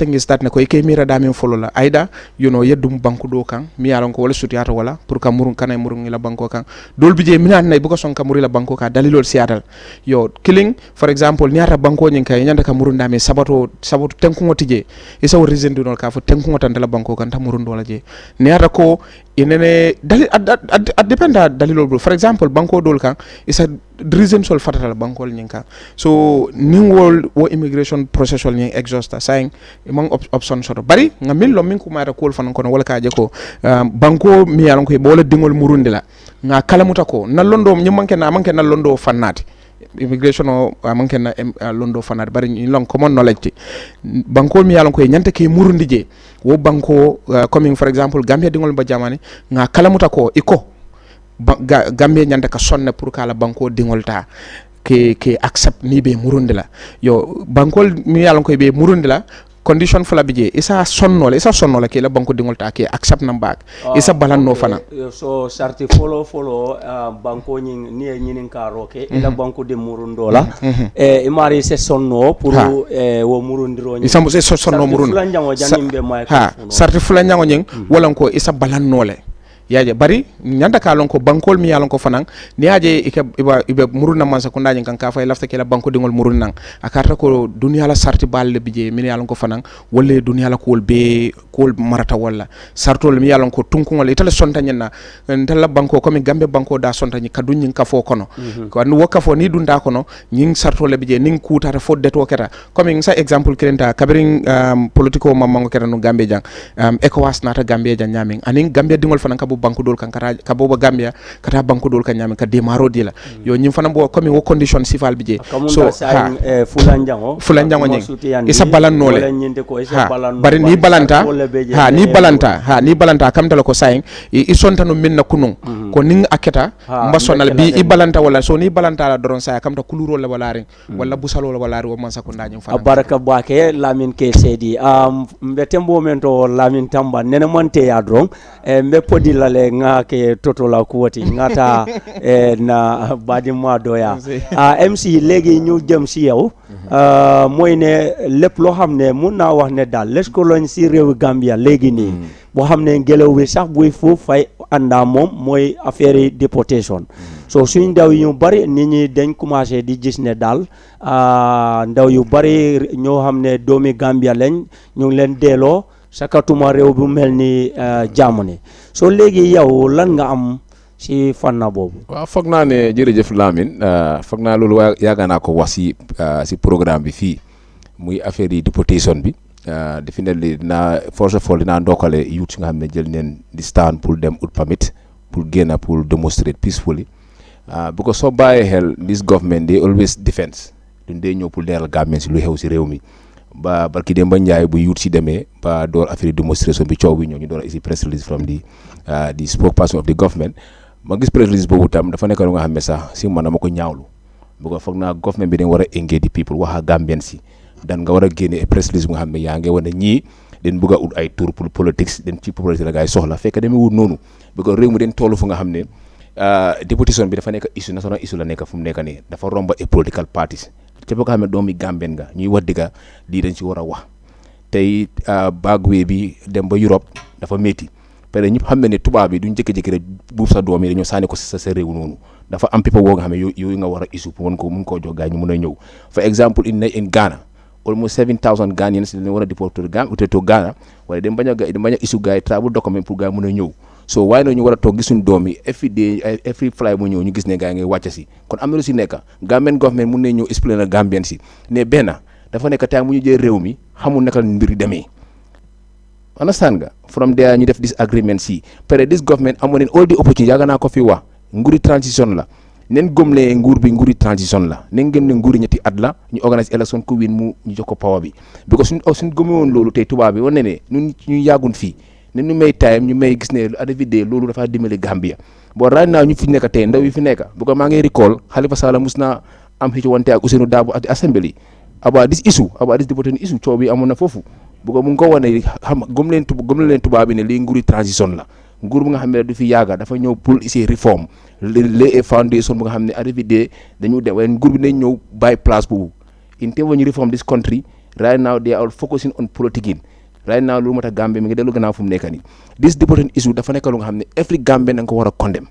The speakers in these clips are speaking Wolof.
thing is that ne ko ke mira damin follow la aida yeddum banku do kan mi yaron ko wala sutiyata wala pour ka murun kana murun ila banko kan dol bije mina nay buko son ka murila banko ka dalilol siatal killing for example niata banko nyin kay nyanda ka murun dami sabato tenku tije isa o reason do ka fo tenku tan dala banko kan ta murun do la je niata ko inene dali ad dependa dalilol bro for example banko dol kan isa reason sol fatata banko nyin kan so ning world wo immigration processual nyin exhausta saying mang option soto bari nga min lo min ko mara kol fanan kono wala ka je ko banko mi yaron ko bola dingol murundi la nga kalamuta ko na londo nyi manke na londo fannati immigration o manke na londo fannati bari ni long common knowledge banko mi yaron ko nyanta ke murundi je wo banko coming for example Gambia dingol ba jamani nga kalamuta ko iko Gambia nyanta ka sonne pour kala banko dingol ta ke accept ni be murundi la bankol mi yaron ko be murundi la condition fula bije isa sonnola ke la banko dingol ta ke accept nam back isa balan no fana so sarti follow banko nyinin ka roke ila banko de murundola imari se sonno pour wo murundiro isa mo se sonno murun sarti fula nyango nyin wala ko isa balan nole yaje bari nyanda ka lon ko bankol mi yalon ko fanan ni yaje ibe muruna man sakunda nyin kan ka fay lafta ke la banko dingol murun nan akarta ko dunya la sarti balle bije mi yalon ko fanan wolle dunya la ko be ko marata walla sartol mi yalon ko tunkungol itala sonta nyenna la banko ko mi gambe banko da sonta nyi kadun nyin ka fo kono ko an woka fo ni dunda kono nyin sartol bije nin kutata fo deto keta comme sa exemple krenta kabirin politico mamango keta no gambe jang ECOWAS nata gambe jang nyamin anin gambe dingol fanan ka banko dol kan ka boba Gambia kata banko dol kan nyame ka demaro dila nyim fana bo comme wo condition sifal bije so fulanjango nyi isa balan nole bari ni balanta kam dala ko saying i sonta no minna kunun ko ning aketa mbasonal bi i balanta wala so ni balanta la doron saya kam ta kuluro la walarin wala busalo la walari wo man sakunda nyim fana baraka bake lamin ke sedi mbetembo mento lamin tamba nene monte ya dron mbe podi la le nga ke toto la kuwati ngata na badi mo doya MC léegi ñu jëm ci yow mooy ne lépp loo xam ne mun naa wax ne daal les colonies ci réewu Gambia léegi nii boo xam ne ngelaw bi sax buy foofu fay àndaa moom mooy affaire yi déportation so suñ ndaw yu bari nit ñi dañ commencé di gis ne daal ndaw yu bari ñoo xam ne doomi Gambia lañ ñu ngi leen delloo sakatuma réew bu mel ni Germany so léegi yow lan nga am ci fànna boobu. waaw foog naa ne jërëjëf Lamine foog naa loolu yàgg naa ko wax si programme bi fii muy affaire yi deportation bi definitely dinaa first of all dinaa ndokkale youth nga xam ne jël neen di stand pour dem ut permit pour génn pour demonstrate peacefully because soo bàyyee xel this government they always defense duñ dee ñëw pour leeral Gambien si lu xew si réew mi. ba barki dem ba njaay bu yuut si demee ba door affaire démonstration bi coow bi ñoo ñu door isi press release from the spokesperson of the government ma gis press release boobu tam dafa nekk lu nga xam ne sax si man dama ko ñaawlu bu ko foog naa government bi dañ war a engage the people wax a Gambien si dan nga war a génne press release bu nga xam ne yaa ngi wane ñii den bëgg a ut ay tour pour politics den ci politique la gaay soxla fekk demee wut noonu bu ko réew mi den toolu fu nga xam ne déportation bi dafa nekk issue national issue la nekk fu mu nekk nii dafa romba a political parties te boo ko xam ne doomi Gambien nga ñuy wax dëgga lii dañ ci war a wax tey bagwee bi dem ba Europe dafa métti parce que ñëpp xam ne tubaab bi duñ jékki-jékki rek buub sa doom yi dañoo sànni ko sa réew noonu dafa am pipa woo nga xam ne yooyu nga war a issue pour mun koo jox gars ñu mun a ñëw for example in Ghana almost 7,000 Ghanaians dañu war a déporter to Ghana wala dem bañ a issue gars yi travel document pour gars mun a ñëw so waaye nag ñu war a toog gisuñ doom yi every fly mu ñëw ñu gis ne gars yi ngay wàcc si kon am na lu si nekk Gambian government mun nañ ñëw explain na Gambien si ne benn dafa nekk temps mu ñu jël réew mi xamul naka mbir yi demee understand nga from there ñu def disagreement si pare this government amoon nañ all the opportunity yàgg naa ko fi wax nguuri transition la nen gëm ne nguur bi nguuri transition la nen gëm ne nguuri ñetti at la ñu organise élection ku win mu ñu jox ko power bi because suñ gëmee woon loolu tey tubaab bi wane ne ñun ñu yàggun fii ne ñu may time ñu may gis ne adavide loolu dafa dimbali Gambia boo right now ñu fi nekk tey ndaw yi fi nekk bu ko maa ngi recall Halifa Sallah mus naa am xëcc wante ak Ousseynou Dabo at assembly about this deportation issue coow bi amoon na foofu bu ko mu ngi ko wane xam gëm leen tubaab bi ne lii nguuri transition la nguur bu nga xam ne du fi yàgga dafa ñëw pour essayer réforme les foundation bu nga xam ne adavide dañu dem waaye nguur bi nañ ñëw bàyyi place boobu in terms ñu reform this country right now they are all focusing on politique right now lu moo tax Gambie mi ngi dellu gannaaw fu mu nekk nii this deportation issue dafa nekk lu nga xam ne every Gambian da nga ko war a condemn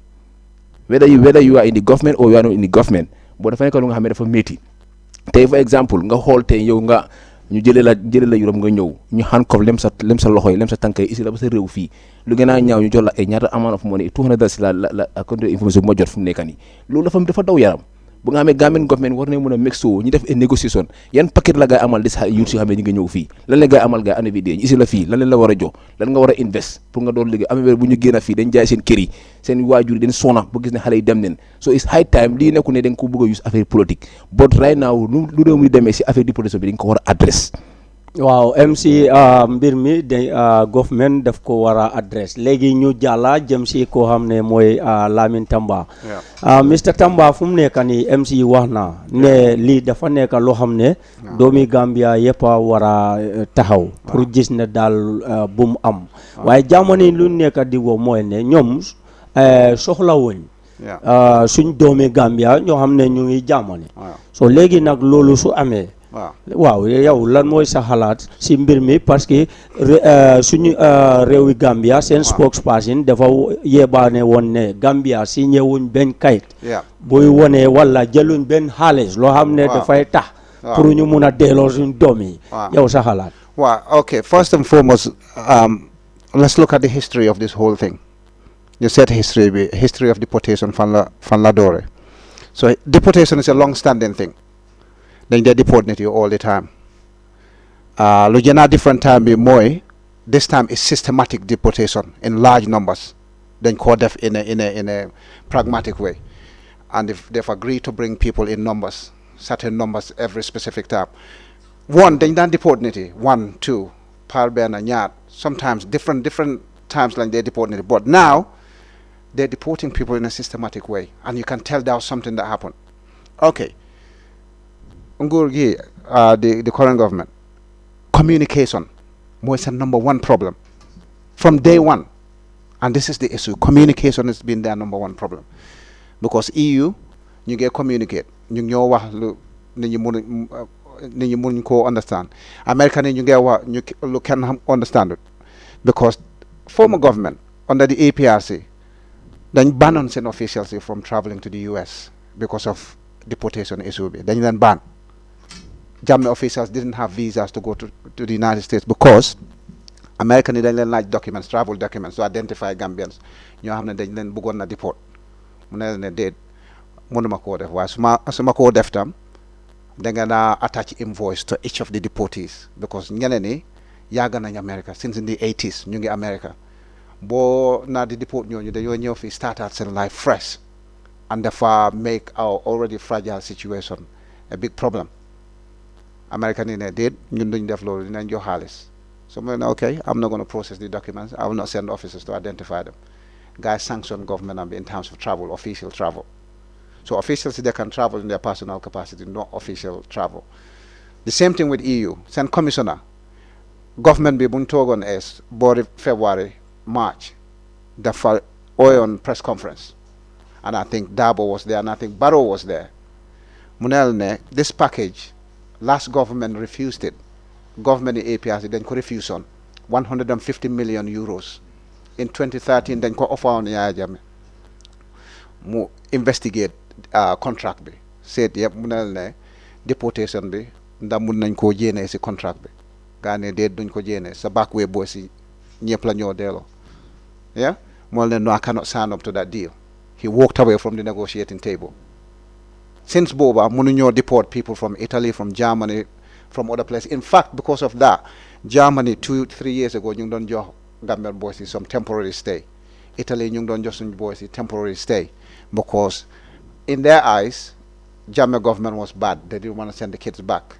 whether you are in the government or you are not in the government boo dafa nekk lu nga xam ne dafa métti tey for exemple nga xool tey yow nga ñu jëlee la Europe nga ñëw ñu handcuff lem sa loxo yi lem sa tànk yi ici la ba sa réew fii lu gën a ñaaw ñu jox la ay ñaata amount of money 200 dollars la contre information bu ma jot fu mu nekk nii loolu dafa daw yaram bu nga xamee Gambian government war nañ mën a make sure ñu def ay négociation yan paquet la ngay amal di sa youth si xam ne ñu ngi ñëw fii lan la ngay amal ngay année ici la fii lan leen la war a jox lan nga war a invest pour nga doon liggéey amee bu ñu génn fii dañ jaay seen kër yi seen waajur yi dañ sona ba gis ne xale yi dem neen so it's high time lii nekku ne dañ ko bëgg a use affaire politique but right now lu réew mi demee si affaire déportation bi dañ ko war a adresse waaw MC mbir mi de government daf ko war a adresse léegi ñu jàlla jëm si koo xam ne mooy Lamin Tamba Mr Tamba fu mu nekk nii MC wax na ne lii dafa nekk loo xam ne doomi Gambia yëpp a war a taxaw pour gis ne daal bu mu am waaye jamono yi lu nekk di wo mooy ne ñoom soxla wuñ suñ doomi Gambia ñoo xam ne ñu ngi jamono so léegi nag loolu su amee waaw yow lan mooy sa xalaat si mbir mi parce que suñu réewi Gambia seen spokesperson dafa yebaane woon ne Gambia si ñëwuñ benn kayit buy wone wala jëluñ benn xaalis loo xam ne dafay tax pour ñu mun a delloo suñ doom yi yow sa xalaat okay, first and foremost let's look at the history of this whole thing. You said history of deportation fan la doore. So deportation is a long-standing thing. Then they deport you all the time. Lu gën a different time bi mooy this time is systematic deportation in large numbers. Then ko def in a pragmatic way, and if they've agreed to bring people in numbers, certain numbers every specific time. One, dañ daan deport nit yi 1 2 par benn ñaar, sometimes different times like they deport nit yi, but now they're deporting people in a systematic way, and you can tell that was something that happened. Okay. Nguur gi the current government, communication was the number one problem from day one, and this is the issue. Communication has been their number one problem, because EU ñu ngi communicate ñu ñoo wax lu nit ñi mun ko understand. American ñu ngi wax ñu lu kenn understand it, because former government under the APRC dañ bannoon seen officials from traveling to the US because of deportation issue bi dañ leen ban. Jammeh officials didn't have visas to go to the United States because American yi dañ leen laaj documents, travel documents to identify Gambians ñoo xam ne dañ leen bëggoon na deport mu ne leen ne déet mënuma koo def waaye su ma koo def tam da nga naa attach invoice to each of the deportees, because ñeneen ni yàgg nañ America since in the 80s ñu ngi America boo naa di deport ñooñu dañoo ñëw fi start out seen life fresh, and dafa make our already fragile situation a big problem. American in a did ñun duñ def loolu dinañ jox xaalis, so mu ne okay, I'm not going to process the documents, I will not send officers to identify them. Guys sanction government in terms of travel, official travel. So officials, they can travel in their personal capacity, not official travel. The same thing with EU. Send commissioner. Government be buñ toogoon as boori February, March, the oil press conference, and I think Dabo was there, and I think Barrow was there. Munel ne this package, last government refused it. Government in APRC then could refuse on 150 million euros. In 2013, then could offer on Yaya Jammeh. Mu investigate contract bi. Said yep munel ne deportation bi nda mun nañ ko jéné ci contract bi. Gané dé duñ ko jéné sa back way boy ci ñepp la ñoo délo. Yeah? Mol ne no, I cannot sign up to that deal. He walked away from the negotiating table. Since Boba, Mununyo deport people from Italy, from Germany, from other places. In fact, because of that, Germany 2-3 years ago, you don't just Gambian boys some temporary stay. Italy, you don't just boys temporary stay, because in their eyes, German government was bad. They didn't want to send the kids back.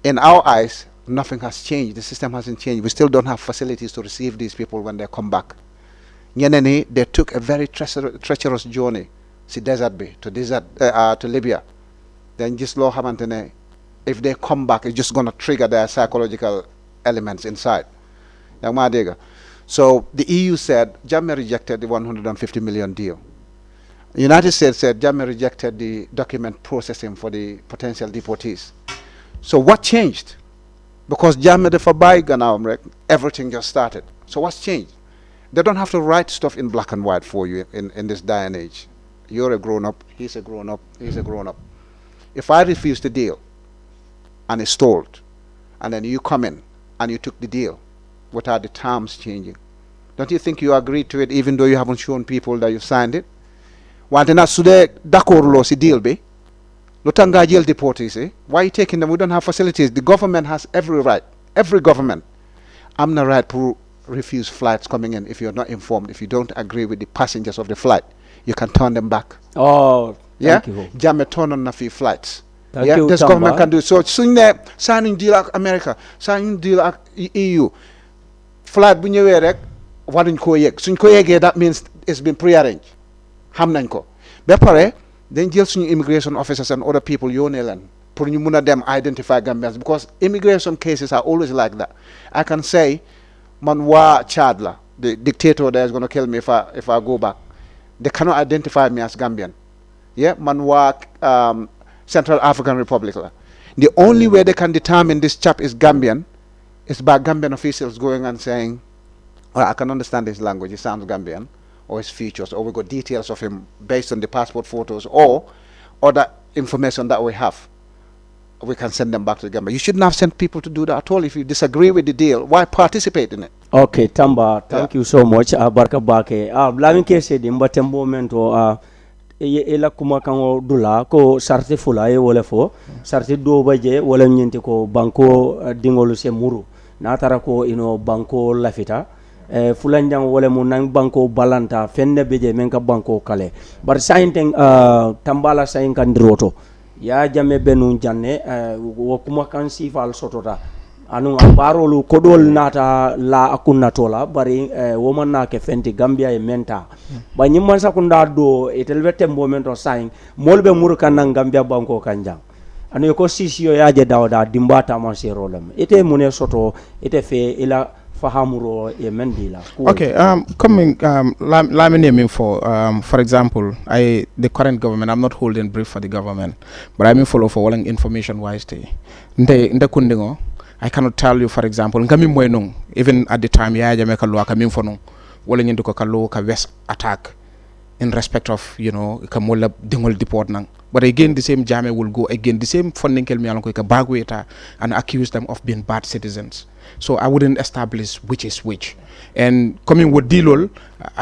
In our eyes, nothing has changed. The system hasn't changed. We still don't have facilities to receive these people when they come back. Nyeneni, they took a very treacherous journey. Si desert bay to Libya, then just law xamantene if they come back, it's just gonna trigger their psychological elements inside. So the EU said Jammeh rejected the 150 million deal. The United States said Jammeh rejected the document processing for the potential deportees. So what changed? Because Jammeh dafa bàyyi gannaawam rek, everything just started. So what's changed? They don't have to write stuff in black and white for you in this day and age. You're a grown up, he's a grown up, he's a grown up. If I refuse the deal and it's stalled, and then you come in and you took the deal without the terms changing, don't you think you agreed to it even though you haven't shown people that you signed it? Wante na sude d'accord lo si deal be, lo tanga jël deportees eh? Why are you taking them? We don't have facilities. The government has every right, every government. I'm not right to refuse flights coming in if you're not informed. If you don't agree with the passengers of the flight, you can turn them back. Oh, yeah, thank you. Jammeh turn on a few flights. Thank yeah, you, this Tamba. government can do it. So suñ ne signing deal ak America, signing deal ak EU, flight bu ñëwee rek waruñ koo yegg. Suñ ko yeggee, that means it's been pre-arranged. Xam nañ ko. Ba pare dañ jël suñu immigration officers and other people yónnee leen pour ñu mun a dem identify Gambians, because immigration cases are always like that. I can say man waa Chad la, the dictator that is going to kill me if I go back. They cannot identify me as Gambian. Yeah, man waa Central African Republic la. The only way they can determine this chap is Gambian is by Gambian officials going and saying, well, I can understand his language, he sounds Gambian, or his features, or we got details of him based on the passport photos or other information that we have. We can send them back to Gambia. You shouldn't have sent people to do that at all. If you disagree with the deal, why participate in it? Okay, Tamba, thank you so much. Barka bake. Blamin kese di mbatembo mento ela kuma kango dula ko sarti fula e wala fo sarti do baje wala nyenti ko banko dingolu se muru na tara ko ino banko lafita fulanjang wala mu nang banko balanta fenne beje men ka banko kale bar sainteng tambala sain kandiroto ya Jammeh benu janne wo kuma kan sifal sotota anu ambarolu kodol nata la akunna tola bari woman na ke fenti Gambia e menta ba nyimman sakunda do etelbe tembo mento sain molbe murkan nan Gambia banko kanjang anu ko sisiyo yaje dawda dimbata man serolem ete mune soto ete fe ila fahamuro e mendila. Okay, coming let me name for example, the current government, I'm not holding brief for the government, but I mean follow for walling information wise day. Nde kundingo, I cannot tell you, for example, ngami mwenung, even at the time ya Jamaica lo kami mfonung walling into kalo ka west attack in respect of, you know, kamola dingol deport nang. But again, the same Jammeh will go again, the same funding kelmi alonko ka bagweta and accuse them of being bad citizens. So I wouldn't establish which is which. And coming with Dilol,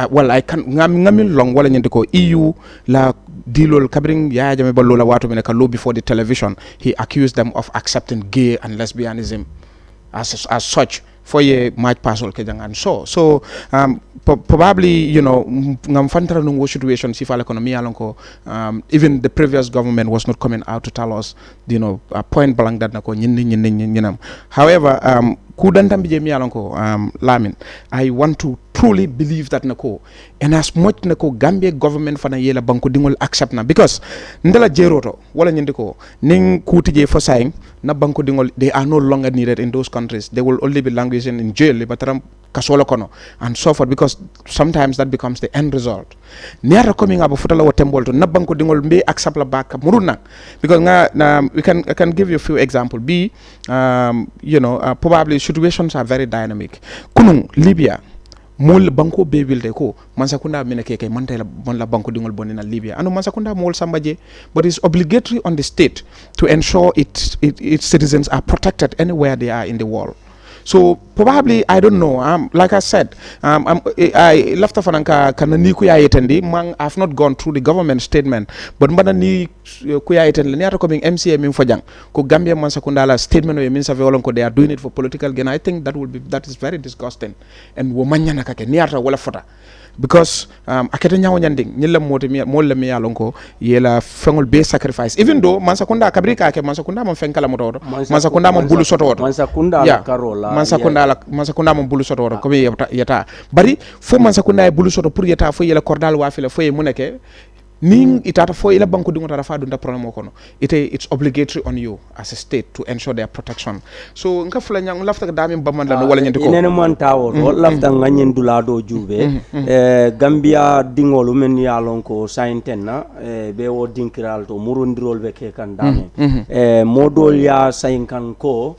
well, I can ngami long wala nyente ko EU la Dilol kabring ya Jammeh balola watu meneka low before the television. He accused them of accepting gay and lesbianism as such for a match parcel kejang and so probably, you know, ngam fantara nungo situation si fala economy alonko even the previous government was not coming out to tell us, you know, point blank that nako nyinam. However, kudantam bije mi alonko Lamin, I want to truly believe that nako, and as much nako Gambia government fana yela banko dingol accept na, because ndela jeroto wala nyindiko ning kutije for saying na banko dingol, they are no longer needed in those countries. They will only be languishing in jail bataram kasola kono and so forth, because sometimes that becomes the end result. Near coming up futala wa tembol to na banko dingol mbe accept la back muruna, because I can give you a few examples. You know, probably situations are very dynamic. Kunung Libya mol banko bebilde ko mansakunda mineke kay mantela bon la banko dingol bonina Libya anu mansakunda mol sambaje, but it's obligatory on the state to ensure its citizens are protected anywhere they are in the world. So probably, I don't know, like I said, I left fananka kanani kuya yetendi mang I've not gone through the government statement, but mbana kuya yetendi ni ato coming MCA min fojang ko Gambia man sakundala statement o min save olonko they are doing it for political gain. I think that is very disgusting, and womanya nakake ni ata wala fota, because akete nyawo nyanding nyilla moti molla mi yalonko yela fengol be sacrifice, even though man sakunda kabrika ke man sakunda man fenkala moto man sakunda man bulu soto man sakunda la karola man sakunda man bulu soto ko mi yata bari fo man sakunda e bulu soto pour yata fo yela cordal wa fila fo e muneke ning itata fo ila banko dingo tara fa dunda problem ko no it's obligatory on you as a state to ensure their protection. So nka fula nyang lafta dami bamman la no wala nyandi ko inene man tawo to lafta nganyen dula do jube Gambia dingolu men ya lon ko saintenna be wo dinkiral to murundirol be ke kan dame modol ya sain kan ko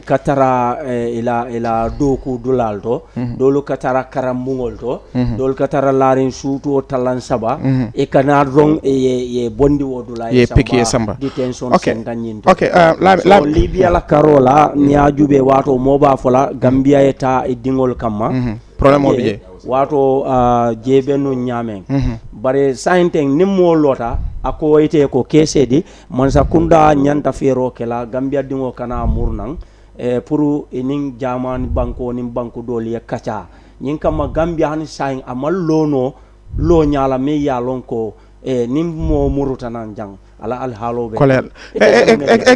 katara ila doku dulal to dolu katara karambungol to dol katara larin sutu talan saba e kana rong ye bondi wodula ye samba detention senganyin okay so Libya la karola nya jube wato moba fola Gambia eta e dingol kamma problème obi wato jebenu nyame bare sainteng nimmo lota ako ite ko kesedi man sakunda nyanta fero kela Gambia dingo kana murnang pour ening jaman banko nim banko doli kacha nyin kama Gambia han sain amal lono lo nyala me ya lonko nim mo muruta nan jang ala al halobe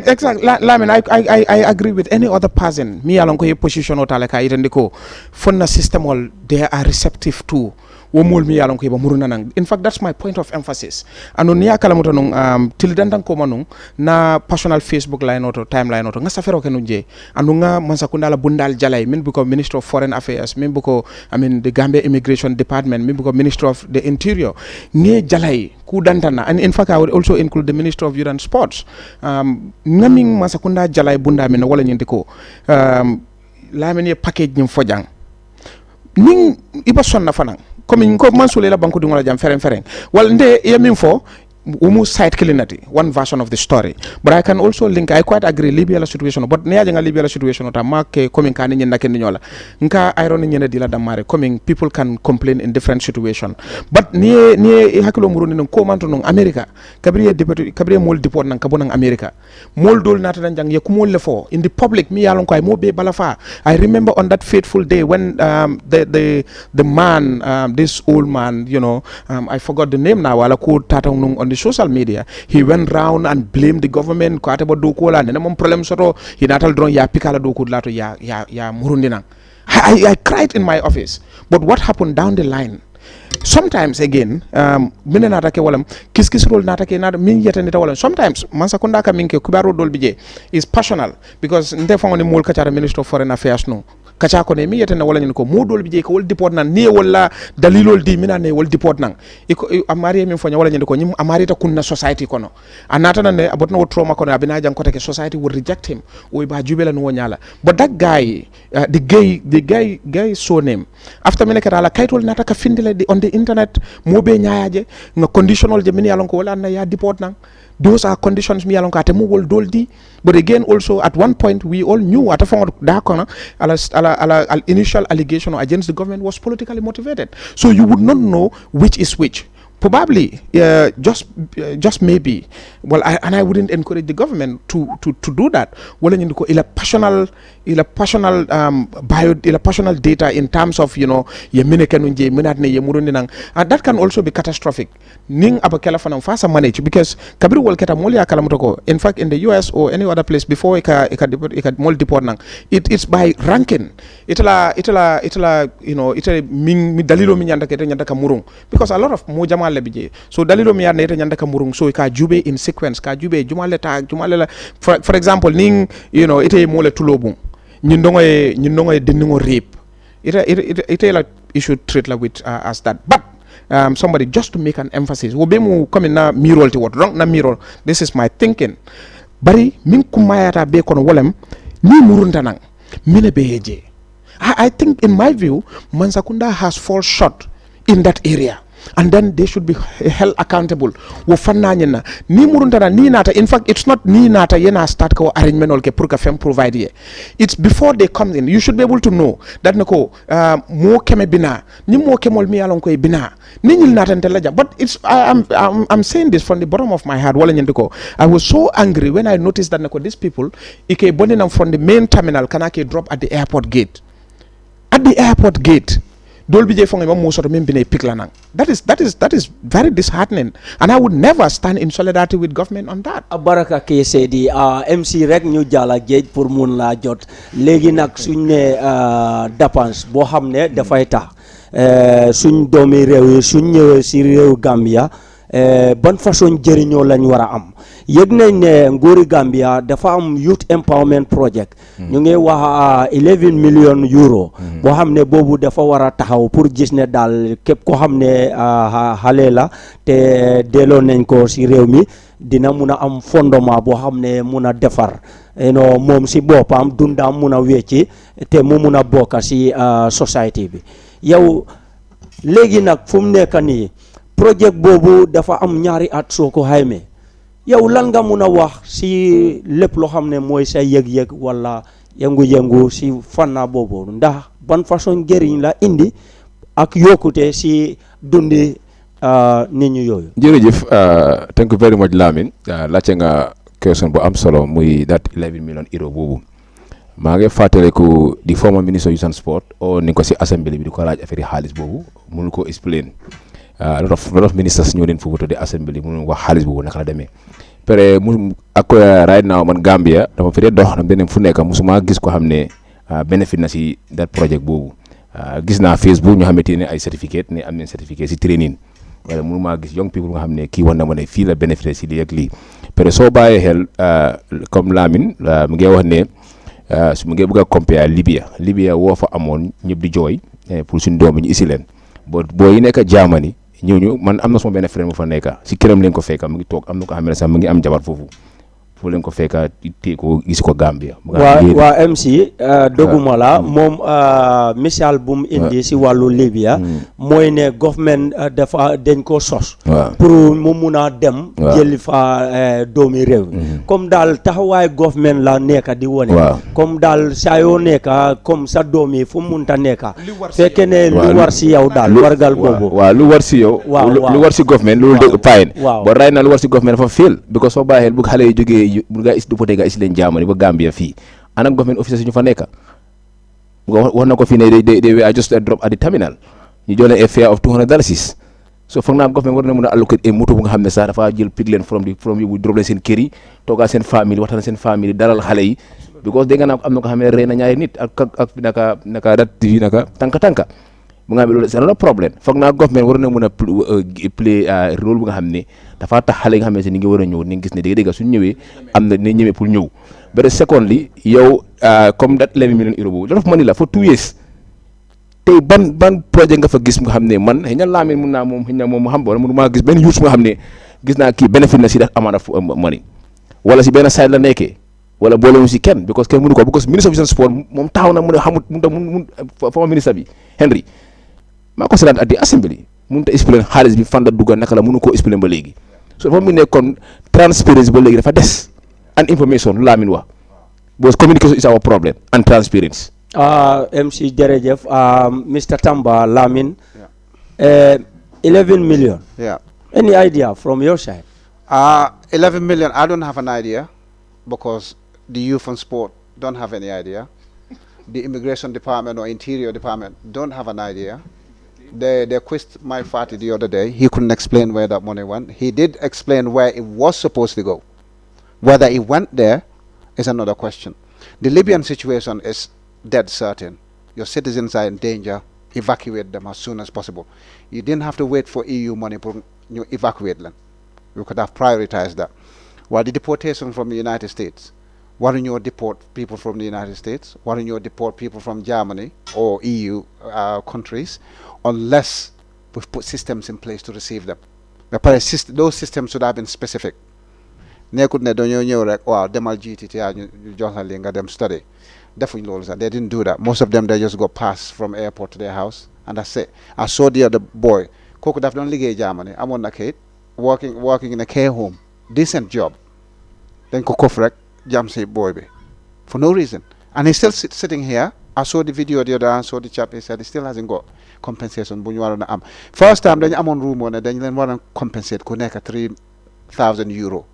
exactly I agree with any other person me along ko position otale ka irende ko fonna system all they are receptive to wo mol mi yalon ko ba muruna nang. In fact that's my point of emphasis anon ya kala moto non til dandan ko manung na personal Facebook line auto timeline auto nga safero ke nunje anu nga mansakunda la bundal jalay min buko Minister of Foreign Affairs min buko the Gambia Immigration Department min buko Minister of the Interior nge jalay ku dantana, and in fact I would also include the Minister of Youth and Sports ngaming mansakunda jalay bunda min wala nyindi ko la men ye package nyim fojang ning iba sonna fanang comme ko mansule la banko dingola jam fereng wal nde yamin fo umu side killinati one version of the story, but I can also link. I quite agree Libya la situation, but ne ajanga Libya la situation ta make coming kan nyen naken nyola nka iron nyen dila damare coming people can complain in different situation, but ni hakilo muruni non ko manto non America kabriye deputy kabriye mol deport nan kabonang America mol dol nata dan jang yekumol le fo in the public mi yalon ko ay mo be balafa. I remember on that fateful day when the man this old man, you know, I forgot the name now, wala ko tatang nung on the social media, he went round and blamed the government ko ataba do ko la nena mom problem soto he natal dron ya pikala do ko lato ya murundina. I cried in my office, but what happened down the line sometimes again mine natake walam kiskis role natake na min yetani ta walam sometimes man sakunda ka minke kubaro dol bije is personal because nde fangoni mol kachara Minister of Foreign Affairs no kacha ko ne mi yetana wala nyin ko modol bije ko wol deport nan ni wala dalilol di mina ne wol deport nan iko amari min fonya wala nyin ko nyim amari ta kunna society kono anata nan ne abotno trauma kono abina jang ko take society would reject him o ba jubela no nyala, but that guy the guy so name after mine kala kaytol nata ka findele on the internet mobe nyaaje nga conditional je min yalon ko wala na ya deport nan. Those are conditions mi yalon ka te mo wol doldi, but again also at one point we all knew at a form da kono al initial allegation against the government was politically motivated, so you would not know which is which. Probably, just maybe. Well, I wouldn't encourage the government to do that. Well, you know, personal data in terms of, you know, that can also be catastrophic. Ning abakela fanam fasa manage because kabiri wal keta moli akala mutoko. In fact, in the US or any other place before ika mol deport nang, it's by ranking. Itala you know mi dalilo mi nyanda kamurung because a lot of mojama lebije. So dalilo mi nyanda kamurung so ka jube in sequence ka jube jumale la for example ning you know ite mole tulobung nyindongo e deningo rape ite la you should treat like with as that, but somebody just to make an emphasis wo be mu come na mirol ti what wrong na mirol this is my thinking bari min kumayata be kono wolem ni murunta nang mine beje. I think in my view Mansakunda has fall short in that area, and then they should be held accountable. Wo fanna nyena ni murundana ni nata, in fact it's not ni nata yena start ko arrangement olke pour ka fem provide ye. It's before they come in you should be able to know that nako mo keme bina ni mo kemol mi alon ko bina ni nyil nata ntelaja. But it's I'm saying this from the bottom of my heart wala nyendiko. I was so angry when I noticed that nako these people ike boninam from the main terminal kanake drop at the airport gate. At the airport gate, Dolby J Fong most of the members pick lanang. That is very disheartening, and I would never stand in solidarity with government on that. Baraka ke sedi MC rek ñu jala geej pour mun la jot légui nak suñ né dépense bo xamné da fay tax suñ doomi réew yi suñ ñëwé ci réew Gambia ban façon jëriñoo lañ war a am yëg nañ ne nguuri Gambia dafa am youth empowerment project ñu ngi wax 11 million euro boo xam ne boobu dafa war a taxaw pour gis ne daal képp ko xam ne xale la te delloo nañ ko si réew mi dina mun a am fondement boo xam ne mun a defar moom si boppam dundaam mun a wecci te mu mun a bokk si société bi yow léegi nag fu mu nekk nii projet boobu dafa am ñaari at soo ko xaymee yow lan nga mun a wax si lépp loo xam ne mooy sa yëg-yëg wala yëngu-yëngu si fànna boobu ndax ban façon njëriñ la indi ak yokkute si dundi nit ñu yooyu. jërëjëf thank you very much Lamin laajte nga question bu am solo muy that 11 million euro boobu maa ngi fàttaliku di former minister youth and sport o ni ko si assembly bi di ko laaj affaire xaalis boobu mënu ko explain a lot of ministers ñoo leen foofu di assembly mënu wax xaalis boobu naka la demee pare mu ak right now man Gambia dama fi dee dox na beneen fu nekk musuma gis ko xam ne benefit na si that project boobu gis naa Facebook ñu xamante ne ay certificate ne am nañ certificate si training wala mënu maa gis young people nga xam ne kii war na ma ne fii la bénéficier si lii ak lii pare soo bàyyee xel comme Lamine mu ngi wax ne mu ngi bëgg a compare Libya woo fa amoon ñëpp di jooy pour suñu doom bi ñu isi leen boo yi nekk Germany ñooñu man am na sama benn frère bu fa nekk si këram leen ko fekka mu ngi toog am na ko xam ne sax mu ngi am jabar foofu leen ko fekka téye ko gis ko Gambia. waa MC doguma la moom misaal bu mu indi si wàllu Libya mooy ne government dafa dañ ko sos pour mu mun a dem jëli fa doomi réew comme daal taxawaay government la nekka di wone comme daal saa yoo nekka comme sa doom yi fu munta nekka fekke ne lu war si yow daal wargal boobu waaw lu war si yow lu war si government loolu dëgg fine ba right na lu war si government dafa fail because soo bàyyee bu xale yi jógee bu nga is dupote nga is leen Germany ba Gambia fii anak government officers ñu fa nekk wax na ko fii ne they are just a drop at the terminal ñu jox leen a fare of $200 so foog naa government war na mën a allocate a moto bu nga xam ne sax dafa jël pick leen from you drop leen seen kër yi toogaa seen famille waxtaan seen famille dalal xale yi because dégg naa am na ko xam ne rey na ñaari nit ak naka dat yi naka tànka bu nga xam ne loolu c'est un problème foog naa government war na mën a play rôle bu nga xam ne dafa tax xale yi nga xam ne ni ngi war a ñëw ni gis ne dégg suñu ñëwee am na ne ñëwee pour ñëw but secondly yow comme that 11 million euro boobu lot of money la for 2 years tey ban projet nga fa gis nga xam ne man xëy na Lamin mun naa moom xëy na moom mu xam wala mënu maa gis benn youth nga xam ne gis naa kii bénéfice na si that amount of money wala si benn side la nekkee wala boolewuñu si kenn because kenn mënu ko because ministre of sport moom taxaw na mu ne xamut mun former ministre bi Henry maa ko seetaan at the assembly mënut a explain xaalis bi fan la dugga naka la mënu koo explain ba léegi so dafa mu ne kon transparency ba léegi dafa des and information lu Lamin wax because communication is our problem and transparency. MC jërëjëf Mr. Tamba Lamin 11 million. Yeah. Any idea from your side? 11 million. I don't have an idea because the youth and sport don't have any idea. The immigration department or interior department don't have an idea. They quizzed my party the other day. He couldn't explain where that money went. He did explain where it was supposed to go. Whether it went there is another question. The Libyan situation is dead certain. Your citizens are in danger. Evacuate them as soon as possible. You didn't have to wait for EU money to evacuate them. You could have prioritized that. While the deportation from the United States, why don't you deport people from the United States? Why don't you deport people from Germany or EU countries unless we've put systems in place to receive them? Those systems should have been specific. Nekkut ne dañoo ñëw rek waaw demal GTTA ñu jox la li nga dem study. Definitely loolu sax they didn't do that. Most of them they just got passed from airport to their house and that's it. I saw the other boy kooku daf doon liggéey Germany amoon na kayit working in a care home decent job dañ ko kof rek jam si boy bi for no reason and he's still sitting here. I saw the video the other day. I saw the chap. He said he still hasn't got compensation bu ñu waroon a am first time dañu amoon rumor ne dañ leen war a compensate ku nekk €3,000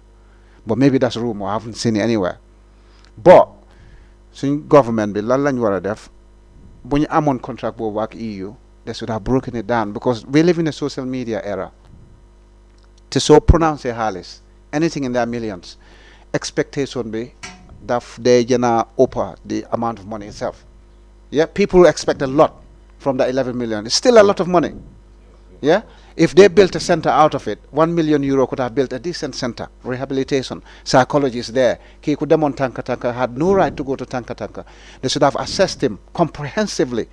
but maybe that's rumor. I haven't seen it anywhere. But suñ government bi lan lañ war a def bu ñu amoon contract boobu ak EU they should have broken it down because we live in a social media era. To so pronounce xaalis anything in their millions expectation be daf day gëna upper the amount of money itself. Yeah, people expect a lot from the 11 million. It's still a lot of money. Yeah? If they built a center out of it, €1 million could have built a decent center, rehabilitation, psychology is there. He could demon Tanka Tanka had no right to go to Tanka Tanka. They should have assessed him comprehensively.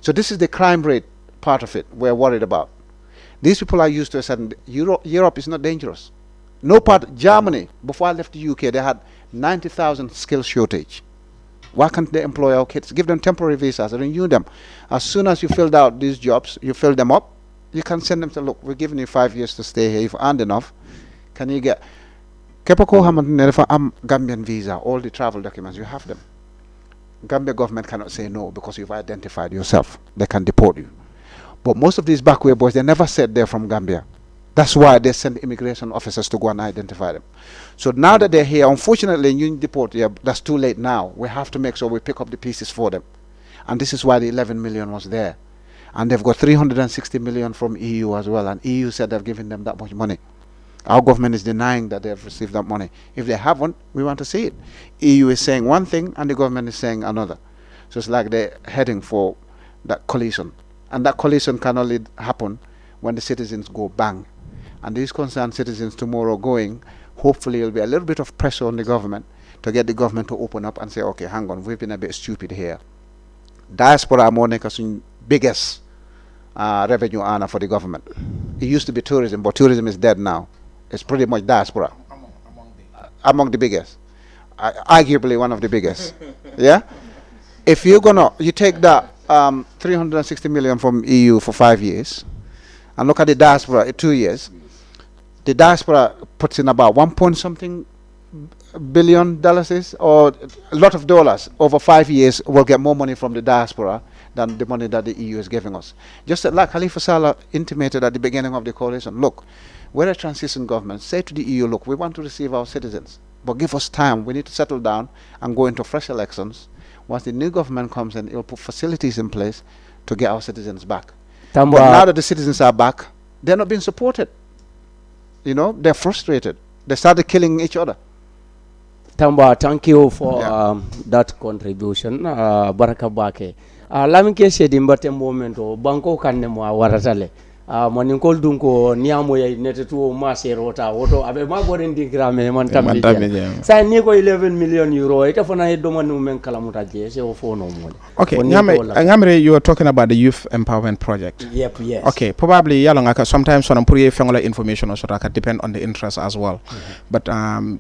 So this is the crime rate part of it we're worried about. These people are used to a certain Europe is not dangerous. No part Germany, before I left the UK, they had 90,000 skill shortage. Why can't they employ our kids? Give them temporary visas, renew them. As soon as you filled out these jobs, you fill them up, you can send them to, look, we're giving you 5 years to stay here. If you earned enough, can you get Gambian visa, all the travel documents, you have them. Gambia government cannot say no because you've identified yourself. They can deport you. But most of these backway boys, they never said they're from Gambia. That's why they send immigration officers to go and identify them. So now that they're here, unfortunately, you deport, yeah, that's too late now. We have to make sure we pick up the pieces for them. And this is why the 11 million was there. And they've got 360 million from EU as well. And EU said they've given them that much money. Our government is denying that they've received that money. If they haven't, we want to see it. EU is saying one thing and the government is saying another. So it's like they're heading for that collision. And that collision can only happen when the citizens go bang. And these concerned citizens tomorrow going, hopefully there'll be a little bit of pressure on the government to get the government to open up and say, okay, hang on, we've been a bit stupid here. Diaspora is biggest revenue earner for the government. It used to be tourism, but tourism is dead now. It's pretty much diaspora. Among the biggest. Arguably one of the biggest. Yeah? If you take that 360 million from EU for 5 years, and look at the diaspora 2 years, the diaspora puts in about 1 point something billion dollars or a lot of dollars over 5 years. Will get more money from the diaspora than the money that the EU is giving us. Just like Khalifa Saleh intimated at the beginning of the coalition, look, we're a transition government. Say to the EU, look, we want to receive our citizens, but give us time. We need to settle down and go into fresh elections. Once the new government comes in, it will put facilities in place to get our citizens back. But now that the citizens are back, they're not being supported. You know, they're frustrated. They started killing each other. Tamba, thank you for that contribution. Baraka Bake. Lamin ke shedi mbate momento banko kanne mo waratale. Maninkol dunko niamo ya netetu maserota woto abe magoren digrame man tambi. Sa ni ko 11 million euro ita fona heddo manu men kala mutaje se o fono mo. Okay, ngamre you are talking about the youth empowerment project. Yep, yes. Okay, probably yalonga sometimes when puri fengola information or sort depend on the interest as well. But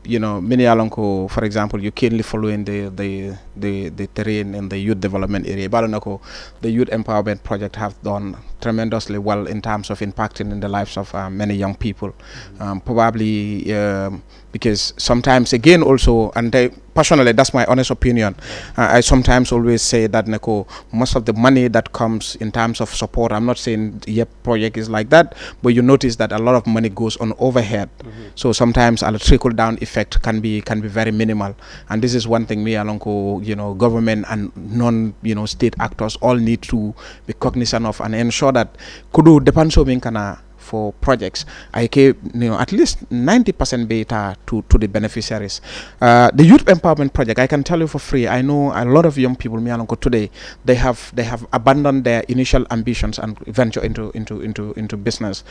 you know, many alonko, for example, you keenly following the terrain in the youth development area. Balonako, the youth empowerment project have done tremendously well in terms of impacting in the lives of many young people. Probably because sometimes again also, and personally that's my honest opinion, I sometimes always say that most of the money that comes in terms of support, I'm not saying the project is like that, but you notice that a lot of money goes on overhead. So sometimes a trickle down effect can be very minimal, and this is one thing me along government and non state actors all need to be cognizant of and ensure that kudu depends on kana for projects at least 90% beta to the beneficiaries. The youth empowerment project, I can tell you for free, I know a lot of young people today, they have abandoned their initial ambitions and venture into business,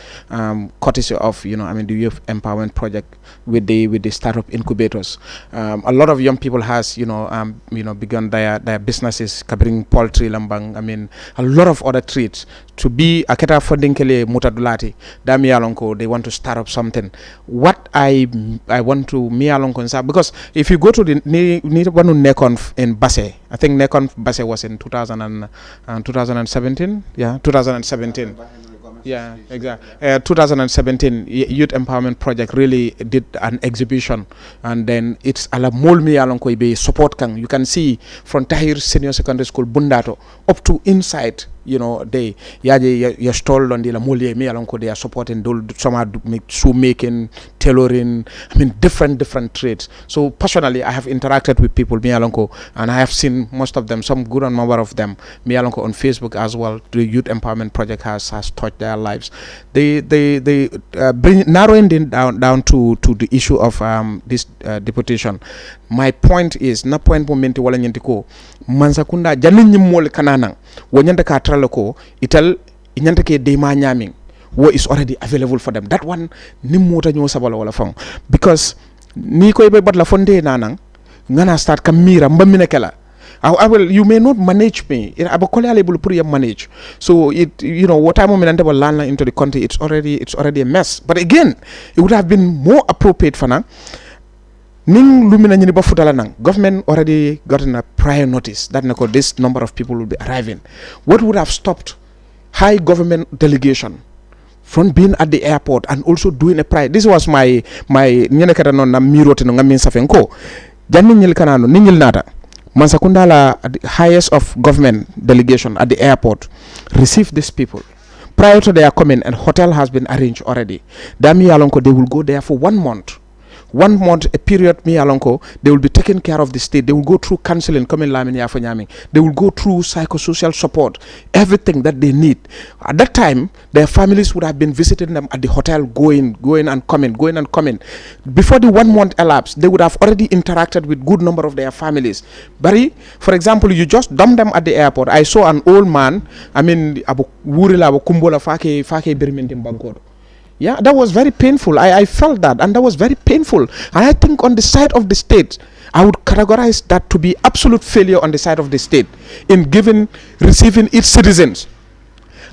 courtesy of the youth empowerment project with the startup incubators. A lot of young people has begun their businesses covering poultry, lambang, a lot of other trades. To be aketa funding kele mutadulati da mi alonko, they want to start up something. What I want to mi alonko, because if you go to the one Nekon in Basse, I think Nekon Basse was in 2017. Yeah, 2017. Yeah, exactly. 2017 Youth Empowerment Project really did an exhibition, and then it's ala molmi alonko ibe support kang. You can see from Tahir Senior Secondary School Bundato up to inside. They ya stall on the la mole me alonko, they are supporting some shoemaking, tailoring, different trades. So personally I have interacted with people me alonko, and I have seen most of them, some good number of them me alonko on Facebook as well. The Youth Empowerment Project has touched their lives. They bring narrowing down to the issue of this deportation. My point is na point momenti wala nyentiko mansakunda jalin nyimol kanana wanyanda ka tralako ital inyanta ke de ma nyaming what is already available for them. That one nimota nyo sabala wala fong because ni koy be batla fonde nanang ngana start kamira mbamine kala. You may not manage me. Manage. So what time we land into the country, it's already a mess. But again, it would have been more appropriate for now. Government already gotten a prior notice that this number of people will be arriving. What would have stopped high government delegation from being at the airport and also doing a prior? This was my Mansakundala, the highest of government delegation at the airport, received these people. Prior to their coming, a hotel has been arranged already. Dami Alonko, they will go there for 1 month. 1 month, a period, me Alonko, they will be taking care of the state. They will go through counseling, they will go through psychosocial support, everything that they need. At that time, their families would have been visiting them at the hotel, going and coming. Before the 1 month elapsed, they would have already interacted with good number of their families. Bari, for example, you just dump them at the airport. I saw an old man, Abu Wurila, Abu Kumbola, Fake Birmingham Bangor. Yeah, that was very painful. I felt that, and that was very painful. And I think on the side of the state, I would categorize that to be absolute failure on the side of the state in receiving its citizens,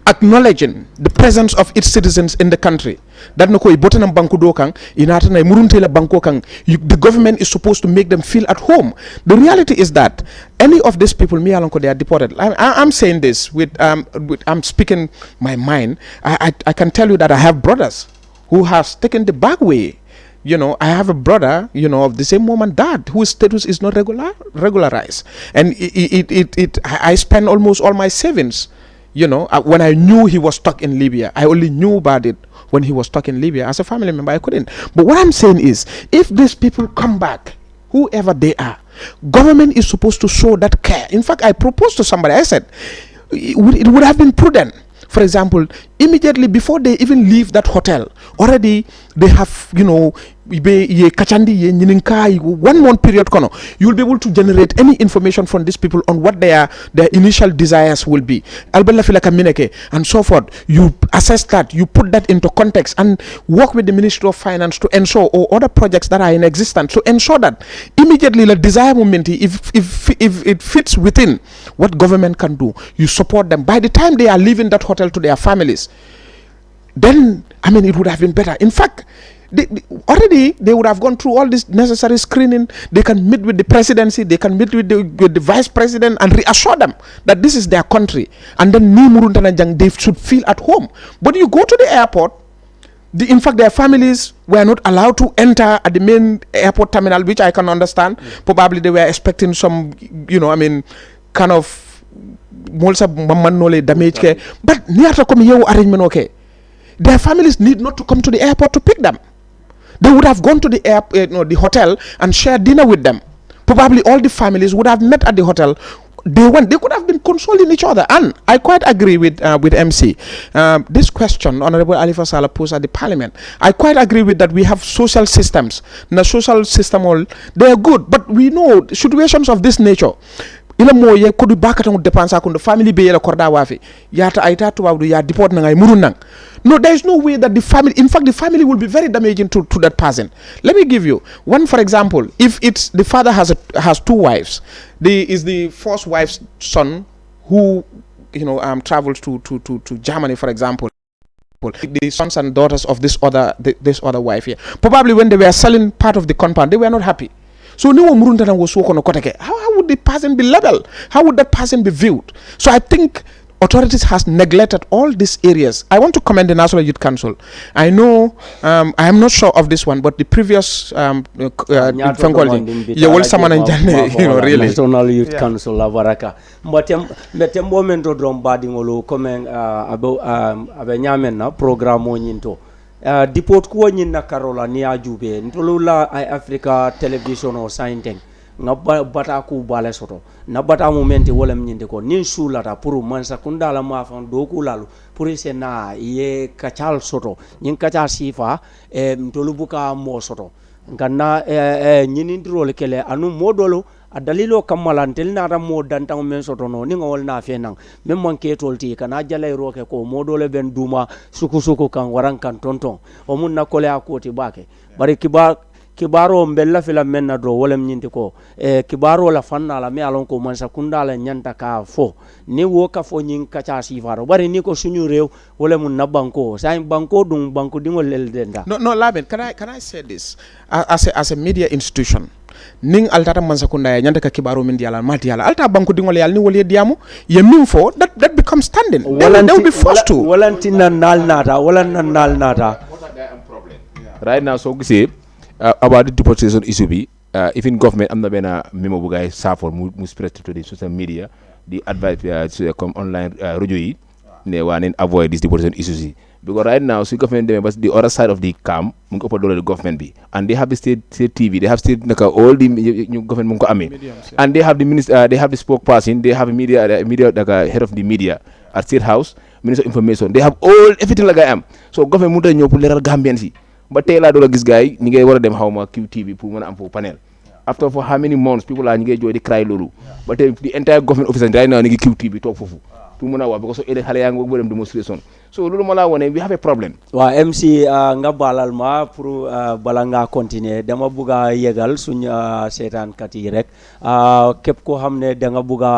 acknowledging the presence of its citizens in the country. That no koi botanam banku dokang inata na muruntela banku kang. The government is supposed to make them feel at home. The reality is that any of these people, me alonko, they are deported. I'm saying this I'm speaking my mind. I can tell you that I have brothers who have taken the back way. I have a brother, of the same mom and dad whose status is not regularized, and I spend almost all my savings. When I knew he was stuck in Libya, I only knew about it when he was stuck in Libya. As a family member, I couldn't. But what I'm saying is, if these people come back, whoever they are, government is supposed to show that care. In fact, I proposed to somebody, I said, it would have been prudent. For example, immediately before they even leave that hotel, already they have, 1 month period, you will be able to generate any information from these people on what their initial desires will be. And so forth. You assess that, you put that into context and work with the Ministry of Finance to ensure, or other projects that are in existence, to ensure that immediately the desire moment, if it fits within what government can do, you support them. By the time they are leaving that hotel to their families, then it would have been better. In fact, already they would have gone through all this necessary screening. They can meet with the presidency, they can meet with the vice president and reassure them that this is their country, and then they should feel at home. But you go to the airport, in fact their families were not allowed to enter at the main airport terminal, which I can understand. Probably they were expecting some kind of damage care. But arrangement, their families need not to come to the airport to pick them. They would have gone to the the hotel and shared dinner with them. Probably all the families would have met at the hotel. They could have been consoling each other. And I quite agree with MC. This question Honorable Alifa Saleh posed at the parliament, I quite agree with that. We have social systems. The social system, they are good, but we know situations of this nature. Ila mo ye kodu bakata ngo depensa ko family be yela korda wafi yata aita to wawdu ya deport na ngay murun nang. No, there is no way that the family will be very damaging to that person. Let me give you one, for example. If it's the father has 2 wives, is the first wife's son who travels to Germany, for example. The sons and daughters of this other wife here. Probably when they were selling part of the compound, they were not happy. So how would the person be labeled? How would that person be viewed? So I think authorities has neglected all these areas. I want to commend the National Youth Council. I know I am not sure of this one, but the previous really National Youth Council Avaraka. Mbetem momento drom badi ngolo komen abe nyamen na program nyinto. Deport ko nyina Karola ni ajube ntolula Eyeafrica television o sainteng nga bata ku bale soto na bata momenti wala mnyinde ko nin sulata pour mansa kundala ma fan do ku lalu pour sena ye kachal soto nyin kacha sifa ntolubuka mo soto nganna nyini ndrole kele anu modolo a dalilo kammalantel nata mo dantan men soto no ni ngol na fe nan men man ke tolti kana jalay roke ko modole ben duma suku kan waran kan tonton o mun na kole akoti bake bari kibaro mbella fila menna do wolem nyinti ko kibaro la fanna la me alon ko man sakunda la nyanta ka fo ni wo ka fo nyin ka cha sifaro bari ni ko suñu rew wolem na banko sa banko dum banko dingol lel denda no Lamin, can I say this as a media institution ning altata man sakunda ya nyanta ka kibaro min diala mati yala alta banko dingol yal ni woli diamu ye min fo that becomes standing they will be forced to walantina nal nata right now so gisee about the deportation issue bi even government am na benn memo bu gaay saafo mu spread to the social media di advice comme online radio yi ne waa neen avoid this deportation issues yi because right now so government demee ba the other side of the camp mu ngi ëpp doole government bi and they have the state TV they have state naka all the ñu government mu ngi ko amee and they have the minister they have the spokesperson they have media naka head of the media at State House minister of information they have all everything la gaay am so government mu ta ñëw pour leeral Gambien si ba tey laa doon gis gars yi ñi ngay war a dem xawma QTV pour mën a am foofu panel after for how many months people are ñi ngay jooy di cry loolu ba tey the entire government officer right now ni ngi QTV toog foofu pour mën a wax because so ëllëg xale yaa ngi bëgg dem demonstration so loolu ma laa wone we have a problem waa MC nga balal ma pour bala nga continuer dama bëgg a yegal suñ seetaankat yi rek képp koo xam ne da nga bëgg a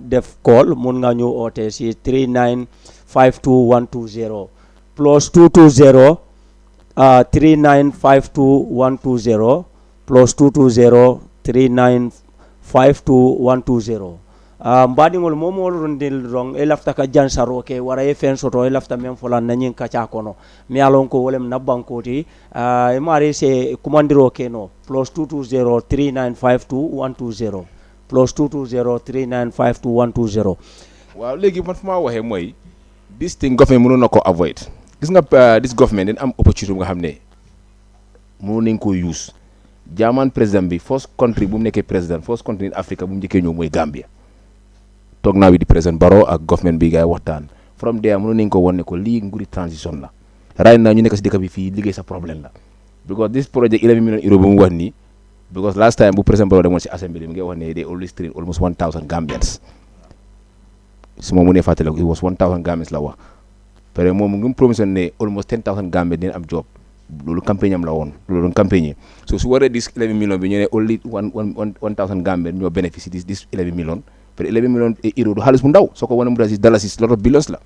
def call mun nga ñu oote si 3952120 plus 220 3952120 plus 220 3952120 mbadingol momol rondel rong e lafta ka jansaro ke wara e fen soto e lafta men folan nanyin kacha kono mi alon ko wolem na bankoti e mari se commandiro ke no plus 220 3952120 plus 220 3952120 waaw léegi man fu ma waxee mooy this thing government mënoon na ko avoid gis nga this government den am opportunity bu nga xam ne mënoon nañ ko use German président bi first country bu mu nekkee président first country in Africa bu mu njëkkee ñëw mooy Gambia toog naa wi di président Barrow ak government bi gaay waxtaan from there mënoon nañ ko won ne ko lii nguri transition la right now ñu nekk si dëkk bi fii liggéey sa problème la because this project 11 million euro bu mu wax nii because last time bu président Barrow demoon si assembly mi ngi wax ne they always train almost 1000 Gambians su ma mënee fàttali ko it was 1000 Gambians la wax pare moom mu ngi promission ne almost 10,000 Gambians dina am job loolu campagne am la woon loolu campagne so su waree this 11 million bi ñu ne only 1000 Gambians ñoo bénéficie this 11 million peut 11 million euro du xaalis bu ndaw soo ko wane mu daal si dalasis lot of billions la